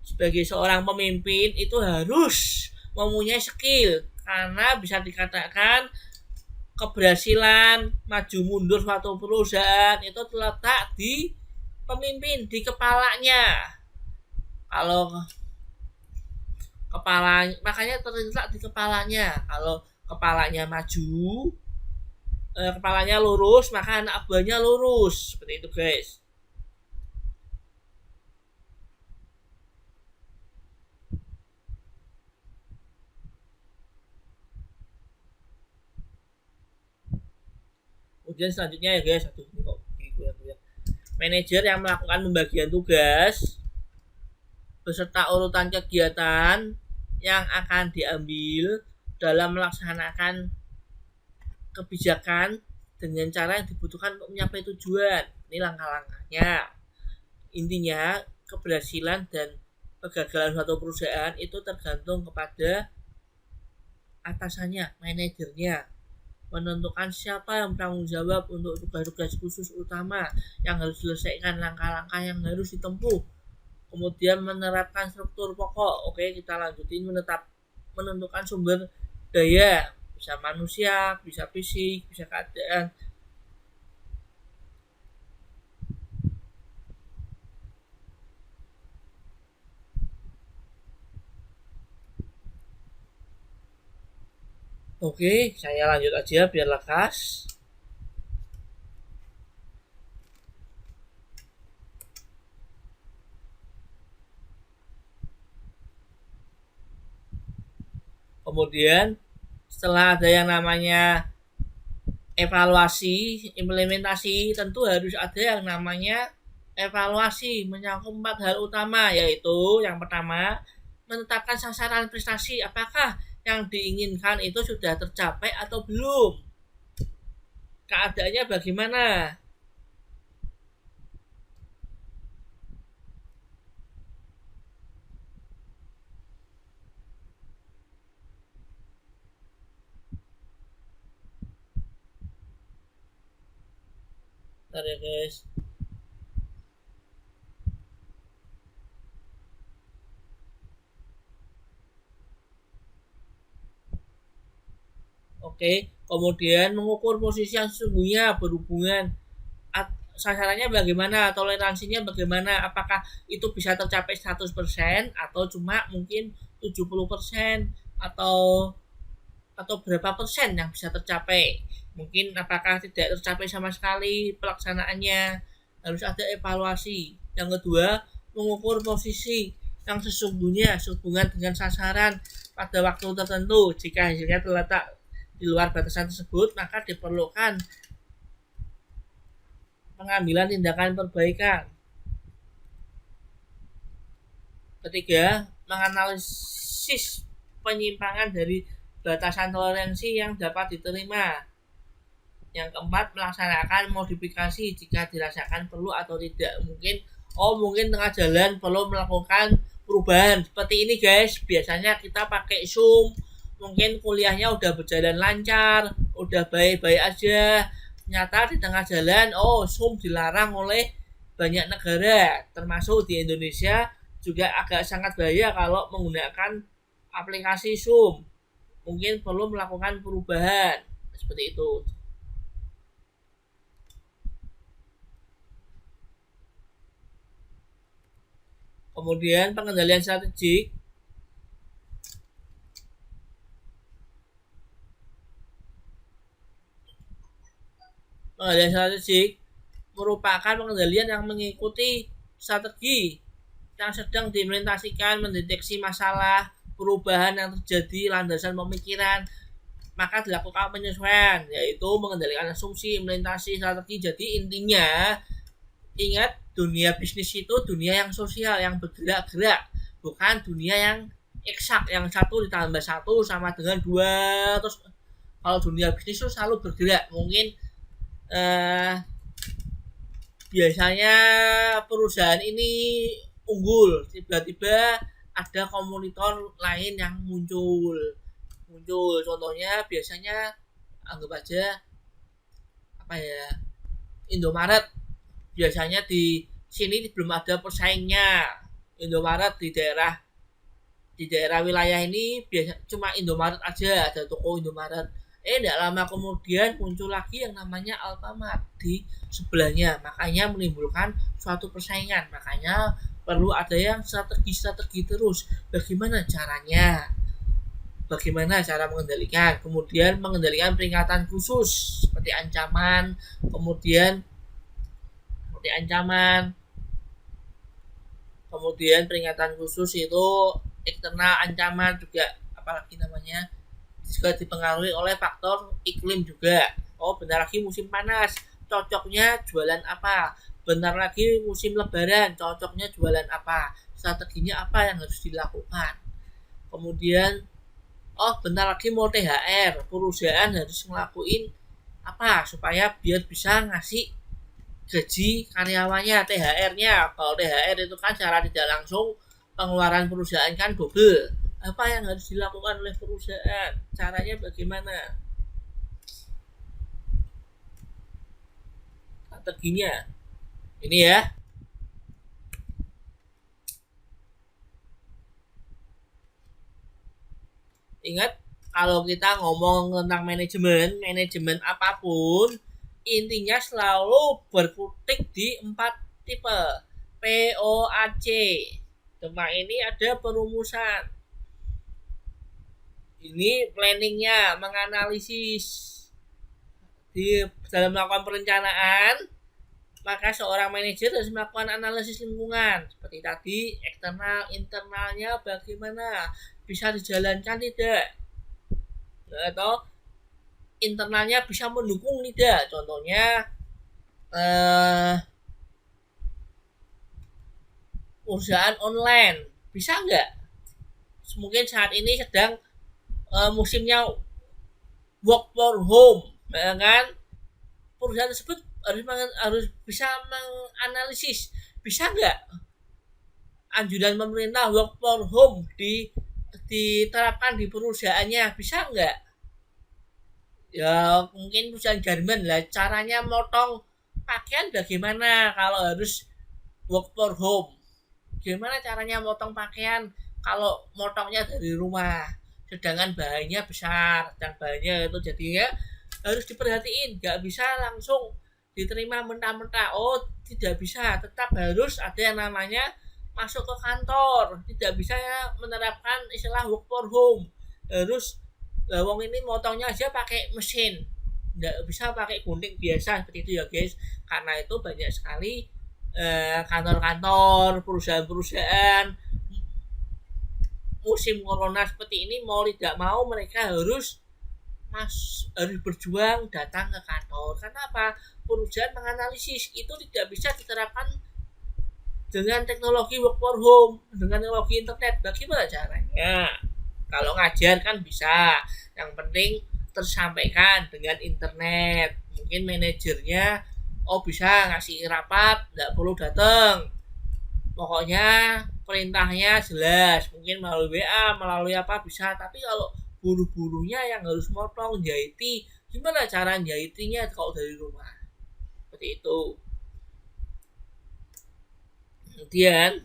sebagai seorang pemimpin itu harus mempunyai skill, karena bisa dikatakan keberhasilan maju mundur suatu perusahaan itu terletak di pemimpin, di kepalanya. Kalau kepala, makanya terletak di kepalanya. Kalau kepalanya maju, kepalanya lurus, maka anak buahnya lurus. Seperti itu guys. Kemudian selanjutnya ya guys, manajer yang melakukan pembagian tugas beserta urutan kegiatan yang akan diambil dalam melaksanakan kebijakan dengan cara yang dibutuhkan untuk mencapai tujuan. Ini langkah-langkahnya. Intinya keberhasilan dan kegagalan suatu perusahaan itu tergantung kepada atasannya, manajernya, menentukan siapa yang bertanggung jawab untuk tugas-tugas khusus utama yang harus diselesaikan, langkah-langkah yang harus ditempuh, kemudian menerapkan struktur pokok. Oke, kita lanjutin. Menentukan sumber daya, bisa manusia, bisa fisik, bisa keadaan. Oke, saya lanjut aja biar lekas. Kemudian setelah ada yang namanya evaluasi, implementasi, tentu harus ada yang namanya evaluasi menyangkut 4 hal utama, yaitu yang pertama menetapkan sasaran prestasi, apakah yang diinginkan itu sudah tercapai atau belum, keadaannya bagaimana. Bentar ya guys. Oke, kemudian mengukur posisi yang sesungguhnya berhubungan sasarannya bagaimana, toleransinya bagaimana, apakah itu bisa tercapai 100% atau cuma mungkin 70% atau berapa persen yang bisa tercapai. Mungkin apakah tidak tercapai sama sekali pelaksanaannya, harus ada evaluasi. Yang kedua, mengukur posisi yang sesungguhnya sehubungan dengan sasaran pada waktu tertentu. Jika hasilnya terletak di luar batasan tersebut, maka diperlukan pengambilan tindakan perbaikan. Ketiga, menganalisis penyimpangan dari batasan toleransi yang dapat diterima. Yang keempat, melaksanakan modifikasi jika dirasakan perlu atau tidak. Mungkin tengah jalan perlu melakukan perubahan seperti ini guys. Biasanya kita pakai Zoom, mungkin kuliahnya udah berjalan lancar, udah baik-baik aja. Nyata di tengah jalan, Zoom dilarang oleh banyak negara, termasuk di Indonesia juga agak sangat bahaya kalau menggunakan aplikasi Zoom. Mungkin perlu melakukan perubahan seperti itu. Kemudian pengendalian strategik. Pengendalian strategik merupakan pengendalian yang mengikuti strategi yang sedang diimplementasikan, mendeteksi masalah, perubahan yang terjadi, landasan pemikiran, maka dilakukan penyesuaian, yaitu mengendalikan asumsi, implementasi strategi. Jadi intinya, ingat, dunia bisnis itu dunia yang sosial, yang bergerak-gerak, bukan dunia yang eksak, yang 1 ditambah 1 sama dengan 2. Terus kalau dunia bisnis itu selalu bergerak. Mungkin biasanya perusahaan ini unggul, tiba-tiba ada kompetitor lain yang muncul. Contohnya biasanya anggap aja Indomaret. Biasanya di sini belum ada pesaingnya. Indomaret di daerah wilayah ini biasa cuma Indomaret aja, ada toko Indomaret. Tidak lama kemudian muncul lagi yang namanya Alfamart di sebelahnya, makanya menimbulkan suatu persaingan. Makanya perlu ada yang strategi terus. Bagaimana caranya? Bagaimana cara mengendalikan? Kemudian mengendalikan peringatan khusus seperti ancaman, kemudian peringatan khusus itu eksternal, ancaman juga apalagi namanya juga dipengaruhi oleh faktor iklim juga. Bentar lagi musim panas, cocoknya jualan apa? Bentar lagi musim lebaran, cocoknya jualan apa? Strateginya apa yang harus dilakukan? Kemudian bentar lagi mau THR, perusahaan harus ngelakuin Apa? Supaya biar bisa ngasih gaji karyawannya, THR-nya. Kalau THR itu kan secara tidak langsung pengeluaran perusahaan kan double. Apa yang harus dilakukan oleh perusahaan? Caranya bagaimana? Strateginya. Ini ya. Ingat, kalau kita ngomong tentang manajemen apapun, intinya selalu berkutik di 4 tipe. POAC. Cuma ini ada perumusan. Ini planningnya, menganalisis. Di dalam melakukan perencanaan, maka seorang manajer harus melakukan analisis lingkungan. Seperti tadi, eksternal, internalnya bagaimana, bisa dijalankan tidak, atau internalnya bisa mendukung tidak. Contohnya perusahaan online bisa nggak, mungkin saat ini sedang musimnya work from home, ya kan? Perusahaan tersebut harus bisa menganalisis, bisa nggak anjuran pemerintah work from home diterapkan di perusahaannya, bisa nggak? Ya mungkin perusahaan garment lah, caranya motong pakaian bagaimana kalau harus work from home, gimana caranya motong pakaian kalau motongnya dari rumah, sedangkan bahannya besar dan bahannya itu jadinya harus diperhatiin, nggak bisa langsung diterima mentah-mentah. Oh tidak bisa, tetap harus ada yang namanya masuk ke kantor, tidak bisa ya menerapkan istilah work from home, harus wong ini motongnya aja pakai mesin, nggak bisa pakai gunting biasa seperti itu ya guys. Karena itu banyak sekali kantor-kantor, perusahaan-perusahaan musim corona seperti ini mau tidak mau mereka harus berjuang datang ke kantor. Karena apa? Perusahaan menganalisis itu tidak bisa diterapkan dengan teknologi work from home, dengan teknologi internet. Bagaimana caranya? Kalau ngajar kan bisa, yang penting tersampaikan dengan internet. Mungkin manajernya bisa ngasih rapat, nggak perlu datang, pokoknya perintahnya jelas, mungkin melalui WA, melalui apa bisa. Tapi kalau buru-burunya yang harus motong, jahiti, gimana cara jahitinya kalau dari rumah, seperti itu. Kemudian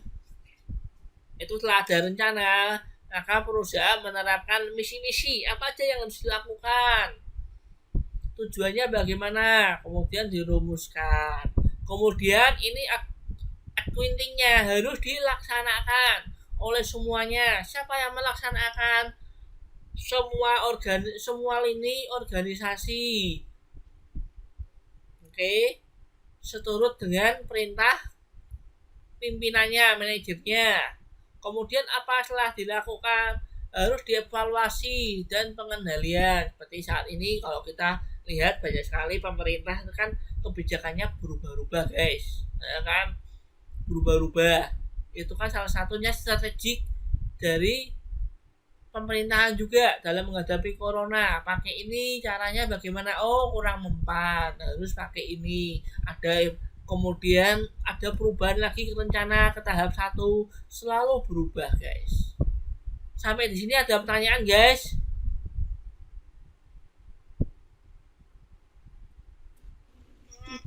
itu telah ada rencana, maka perusahaan menerapkan misi-misi apa aja yang harus dilakukan, tujuannya bagaimana, kemudian dirumuskan. Kemudian ini accountingnya harus dilaksanakan oleh semuanya. Siapa yang melaksanakan? Semua lini organisasi. Oke, seturut dengan perintah pimpinannya, manajernya. Kemudian apa setelah dilakukan? Harus dievaluasi dan pengendalian. Seperti saat ini kalau kita lihat banyak sekali pemerintah kan kebijakannya berubah-ubah guys, ya kan? Berubah-ubah. Itu kan salah satunya strategik dari pemerintahan juga dalam menghadapi corona. Pakai ini caranya bagaimana? Oh kurang mempan, harus pakai ini. Kemudian ada perubahan lagi ke rencana ke tahap 1, selalu berubah guys. Sampai di sini ada pertanyaan guys?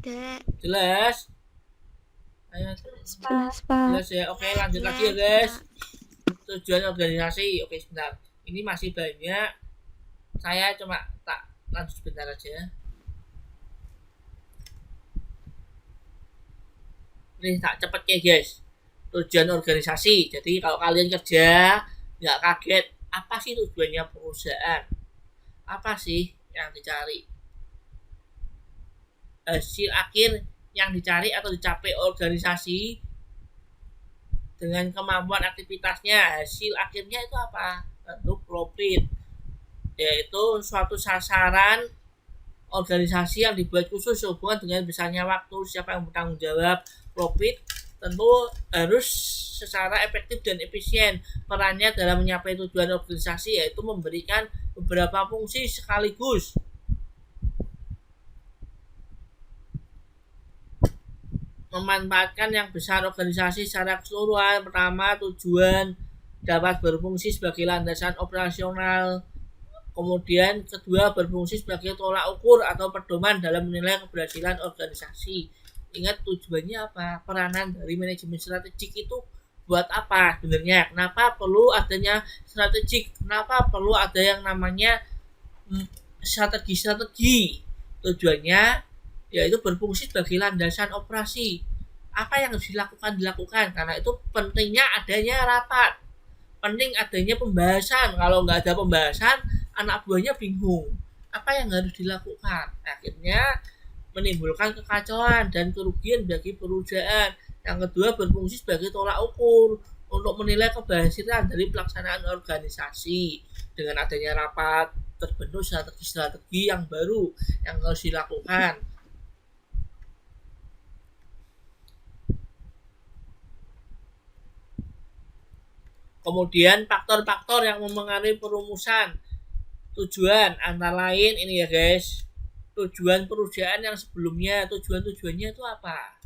Tidak. Jelas? Jelas, Pak. Jelas ya. Oke, lanjut lagi ya guys. Tujuan organisasi. Oke sebentar, ini masih banyak, saya cuma tak lanjut sebentar aja. Ini tak cepet ya guys. Tujuan organisasi. Jadi kalau kalian kerja nggak kaget, apa sih tujuannya perusahaan, apa sih yang dicari, hasil akhir yang dicari atau dicapai organisasi dengan kemampuan aktivitasnya. Hasil akhirnya itu apa? Tentu profit, yaitu suatu sasaran organisasi yang dibuat khusus sehubungan dengan besarnya waktu, siapa yang bertanggung jawab. Profit tentu harus secara efektif dan efisien. Perannya dalam mencapai tujuan organisasi yaitu memberikan beberapa fungsi sekaligus. memanfaatkan yang besar organisasi secara keseluruhan. Pertama, tujuan dapat berfungsi sebagai landasan operasional. Kemudian kedua, berfungsi sebagai tolak ukur atau pedoman dalam menilai keberhasilan organisasi. Ingat tujuannya apa? Peranan dari manajemen strategik itu buat apa sebenarnya? Kenapa perlu adanya strategik? Kenapa perlu ada yang namanya strategi? Tujuannya yaitu berfungsi sebagai landasan operasi. Apa yang harus dilakukan karena itu pentingnya adanya rapat, penting adanya pembahasan. Kalau nggak ada pembahasan, anak buahnya bingung apa yang harus dilakukan, akhirnya menimbulkan kekacauan dan kerugian bagi perusahaan. Yang kedua, berfungsi sebagai tolak ukur untuk menilai keberhasilan dari pelaksanaan organisasi. Dengan adanya rapat, terbentuk strategi-strategi yang baru yang harus dilakukan. Kemudian faktor-faktor yang mempengaruhi perumusan tujuan antara lain ini ya guys. Tujuan perusahaan yang sebelumnya, tujuannya itu apa?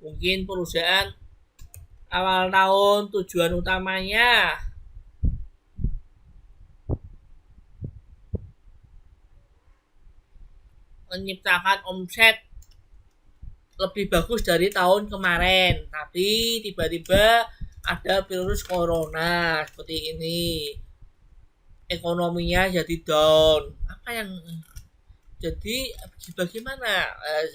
Mungkin perusahaan awal tahun tujuan utamanya menciptakan omset lebih bagus dari tahun kemarin, tapi tiba-tiba ada virus corona seperti ini, ekonominya jadi down. Apa yang jadi bagaimana?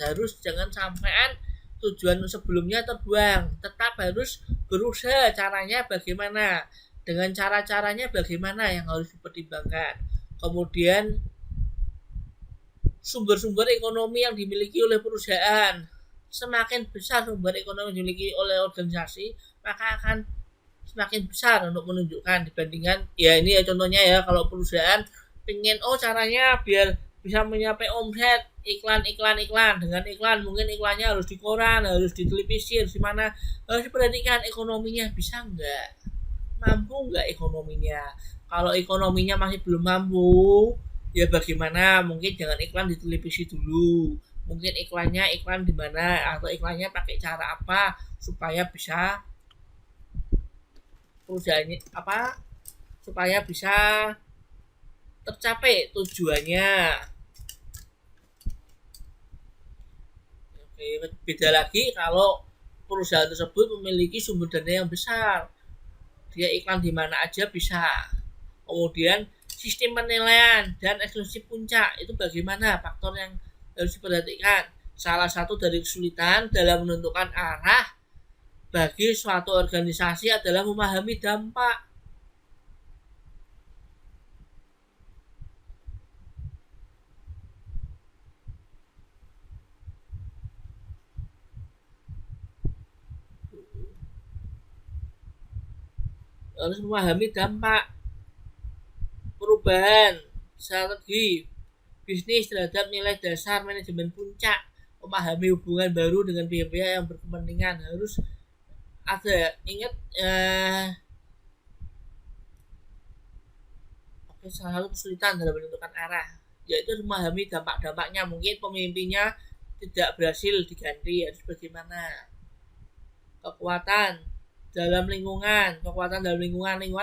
Harus jangan sampai tujuan sebelumnya terbuang, tetap harus berusaha. Caranya bagaimana? Dengan cara-caranya bagaimana yang harus dipertimbangkan. Kemudian sumber-sumber ekonomi yang dimiliki oleh perusahaan. Semakin besar sumber ekonomi yang dimiliki oleh organisasi, maka akan semakin besar untuk menunjukkan dibandingkan ya ini ya contohnya ya, kalau perusahaan pengen caranya biar bisa mencapai omset, iklan dengan iklan, mungkin iklannya harus di koran, harus di televisi, harus di mana, harus diperhatikan ekonominya bisa nggak, mampu nggak ekonominya. Kalau ekonominya masih belum mampu, ya bagaimana, mungkin jangan iklan di televisi dulu, mungkin iklannya iklan di mana, atau iklannya pakai cara apa supaya bisa perusahaannya supaya bisa tercapai tujuannya. Oke, beda lagi kalau perusahaan tersebut memiliki sumber dana yang besar, dia iklan di mana aja bisa. Kemudian sistem penilaian dan eksklusi puncak itu bagaimana, faktor yang harus diperhatikan. Salah satu dari kesulitan dalam menentukan arah bagi suatu organisasi adalah memahami dampak. Harus memahami dampak perubahan strategi bisnis terhadap nilai dasar manajemen puncak, memahami hubungan baru dengan pihak-pihak yang berkepentingan. Harus ada, ingat salah satu kesulitan dalam menentukan arah yaitu memahami dampak-dampaknya. Mungkin pemimpinnya tidak berhasil diganti, harus bagaimana. Kekuatan dalam lingkungan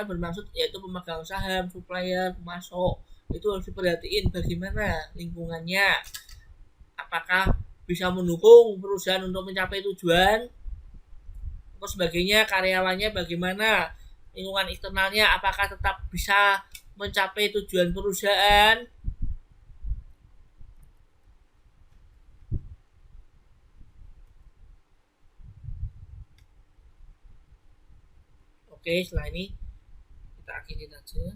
bermaksud yaitu pemegang saham, supplier, pemasok, itu harus diperhatiin bagaimana lingkungannya, apakah bisa mendukung perusahaan untuk mencapai tujuan atau sebagainya. Karyawannya bagaimana, lingkungan eksternalnya apakah tetap bisa mencapai tujuan perusahaan. Oke, setelah ini kita akhiri saja.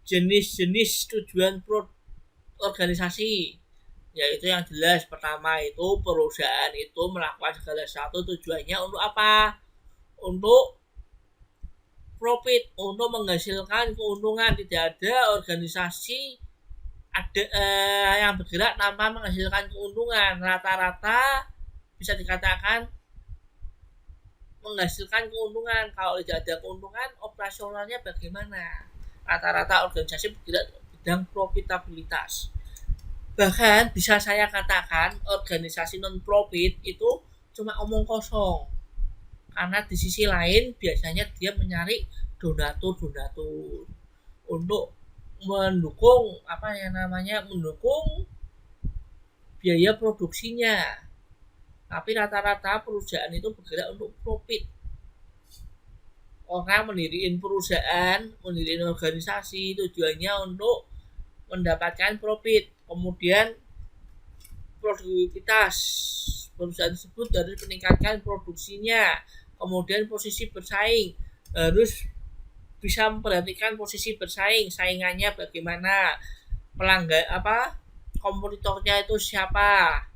Jenis-jenis tujuan organisasi, yaitu yang jelas pertama itu perusahaan itu melakukan segala sesuatu tujuannya untuk apa? Untuk profit, untuk menghasilkan keuntungan. Tidak ada organisasi yang bergerak tanpa menghasilkan keuntungan. Rata-rata bisa dikatakan menghasilkan keuntungan. Kalau tidak ada keuntungan, operasionalnya bagaimana? Rata-rata organisasi bergerak bidang profitabilitas. Bahkan bisa saya katakan organisasi non-profit itu cuma omong kosong. Karena di sisi lain biasanya dia mencari donatur untuk mendukung mendukung biaya produksinya. Tapi rata-rata perusahaan itu bergerak untuk profit. Orang mendirikan perusahaan, mendirikan organisasi tujuannya untuk mendapatkan profit. Kemudian produktivitas perusahaan tersebut harus meningkatkan produksinya. Kemudian posisi bersaing harus bisa memperhatikan posisi bersaing, saingannya bagaimana, kompetitornya itu siapa.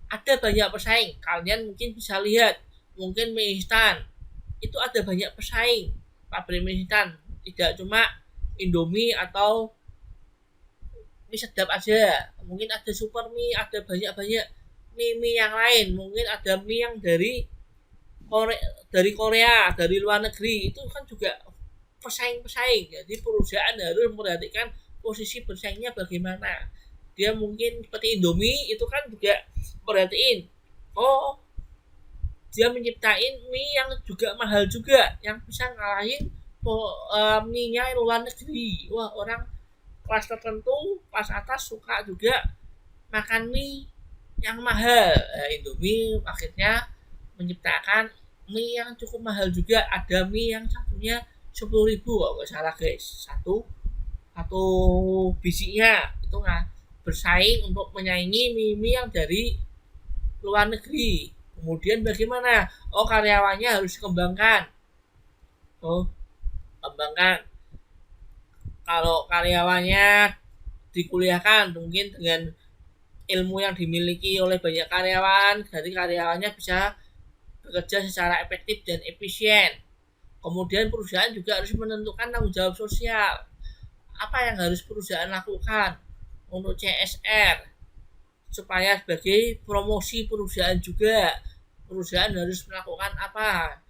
Ada banyak pesaing. Kalian mungkin bisa lihat, mungkin mie instan itu ada banyak pesaing. Pabrik mie instan tidak cuma Indomie atau mie sedap aja, mungkin ada super mie, ada banyak mie yang lain, mungkin ada mie yang dari Korea, dari luar negeri, itu kan juga pesaing. Jadi perusahaan harus memperhatikan posisi bersaingnya bagaimana. Dia mungkin seperti Indomie itu kan juga perhatiin, oh dia menciptain mie yang juga mahal juga, yang bisa ngalahin mie-nya luar negeri. Wah, orang kelas tertentu, kelas atas suka juga makan mie yang mahal. Indomie akhirnya menciptakan mie yang cukup mahal juga. Ada mie yang satunya 10.000 kalau nggak salah guys, satu bijinya itu nggak bersaing untuk menyaingi mie yang dari luar negeri. Kemudian bagaimana? Karyawannya harus dikembangkan. Kalau karyawannya dikuliahkan mungkin dengan ilmu yang dimiliki oleh banyak karyawan, jadi karyawannya bisa bekerja secara efektif dan efisien. Kemudian perusahaan juga harus menentukan tanggung jawab sosial. Apa yang harus perusahaan lakukan untuk CSR supaya sebagai promosi perusahaan juga. Perusahaan harus melakukan apa?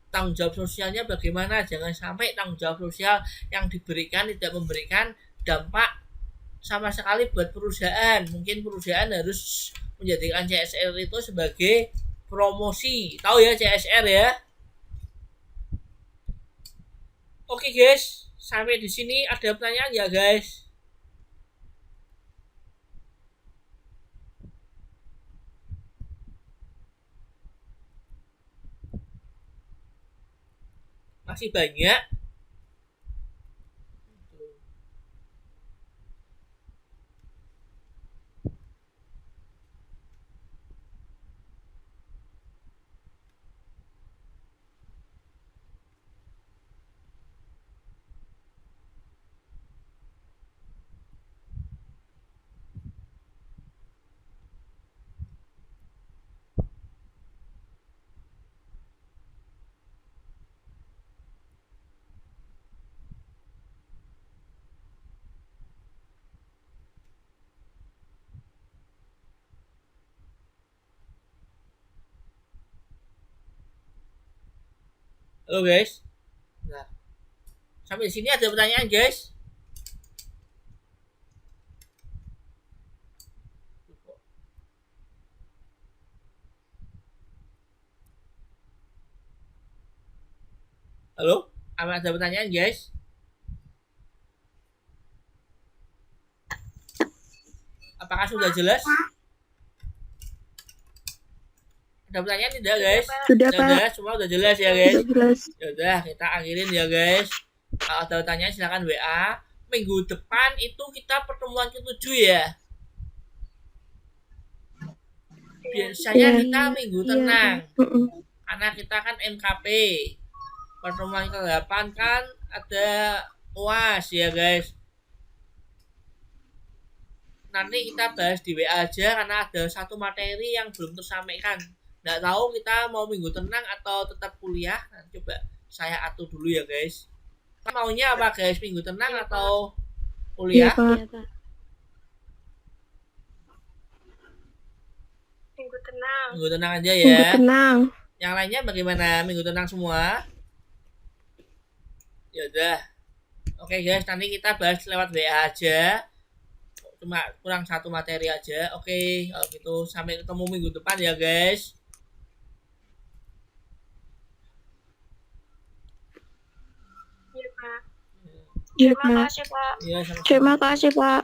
Tanggung jawab sosialnya bagaimana, jangan sampai tanggung jawab sosial yang diberikan tidak memberikan dampak sama sekali buat perusahaan. Mungkin perusahaan harus menjadikan CSR itu sebagai promosi. Tahu ya CSR ya? Oke guys, sampai di sini ada pertanyaan ya guys? Masih banyak. Halo guys. Nah, sampai di sini ada pertanyaan guys? Halo? Apa ada pertanyaan guys? Apakah sudah jelas? Ada pertanyaan tidak guys? Sudah, Pak. Semua udah jelas ya guys? Sudah jelas. Ya udah, kita akhirin ya guys. Kalau ada pertanyaan silakan WA. Minggu depan itu kita pertemuan ke-7 ya. Biasanya kita minggu tenang. Karena kita kan NKP. Pertemuan ke-8 kan ada UAS ya guys. Nanti kita bahas di WA aja karena ada satu materi yang belum tersampaikan. Nggak tahu kita mau minggu tenang atau tetap kuliah. Nah, coba saya atur dulu ya guys. Maunya apa guys? Minggu tenang atau kuliah? Iya, Pak. Minggu tenang. Minggu tenang aja ya. Minggu tenang. Yang lainnya bagaimana? Minggu tenang semua? Ya udah. Oke guys, nanti kita bahas lewat WA aja. cuma kurang satu materi aja. Oke, kalau gitu sampai ketemu minggu depan ya guys. Iya, Pak. Ya, sama-sama. Terima kasih, Pak.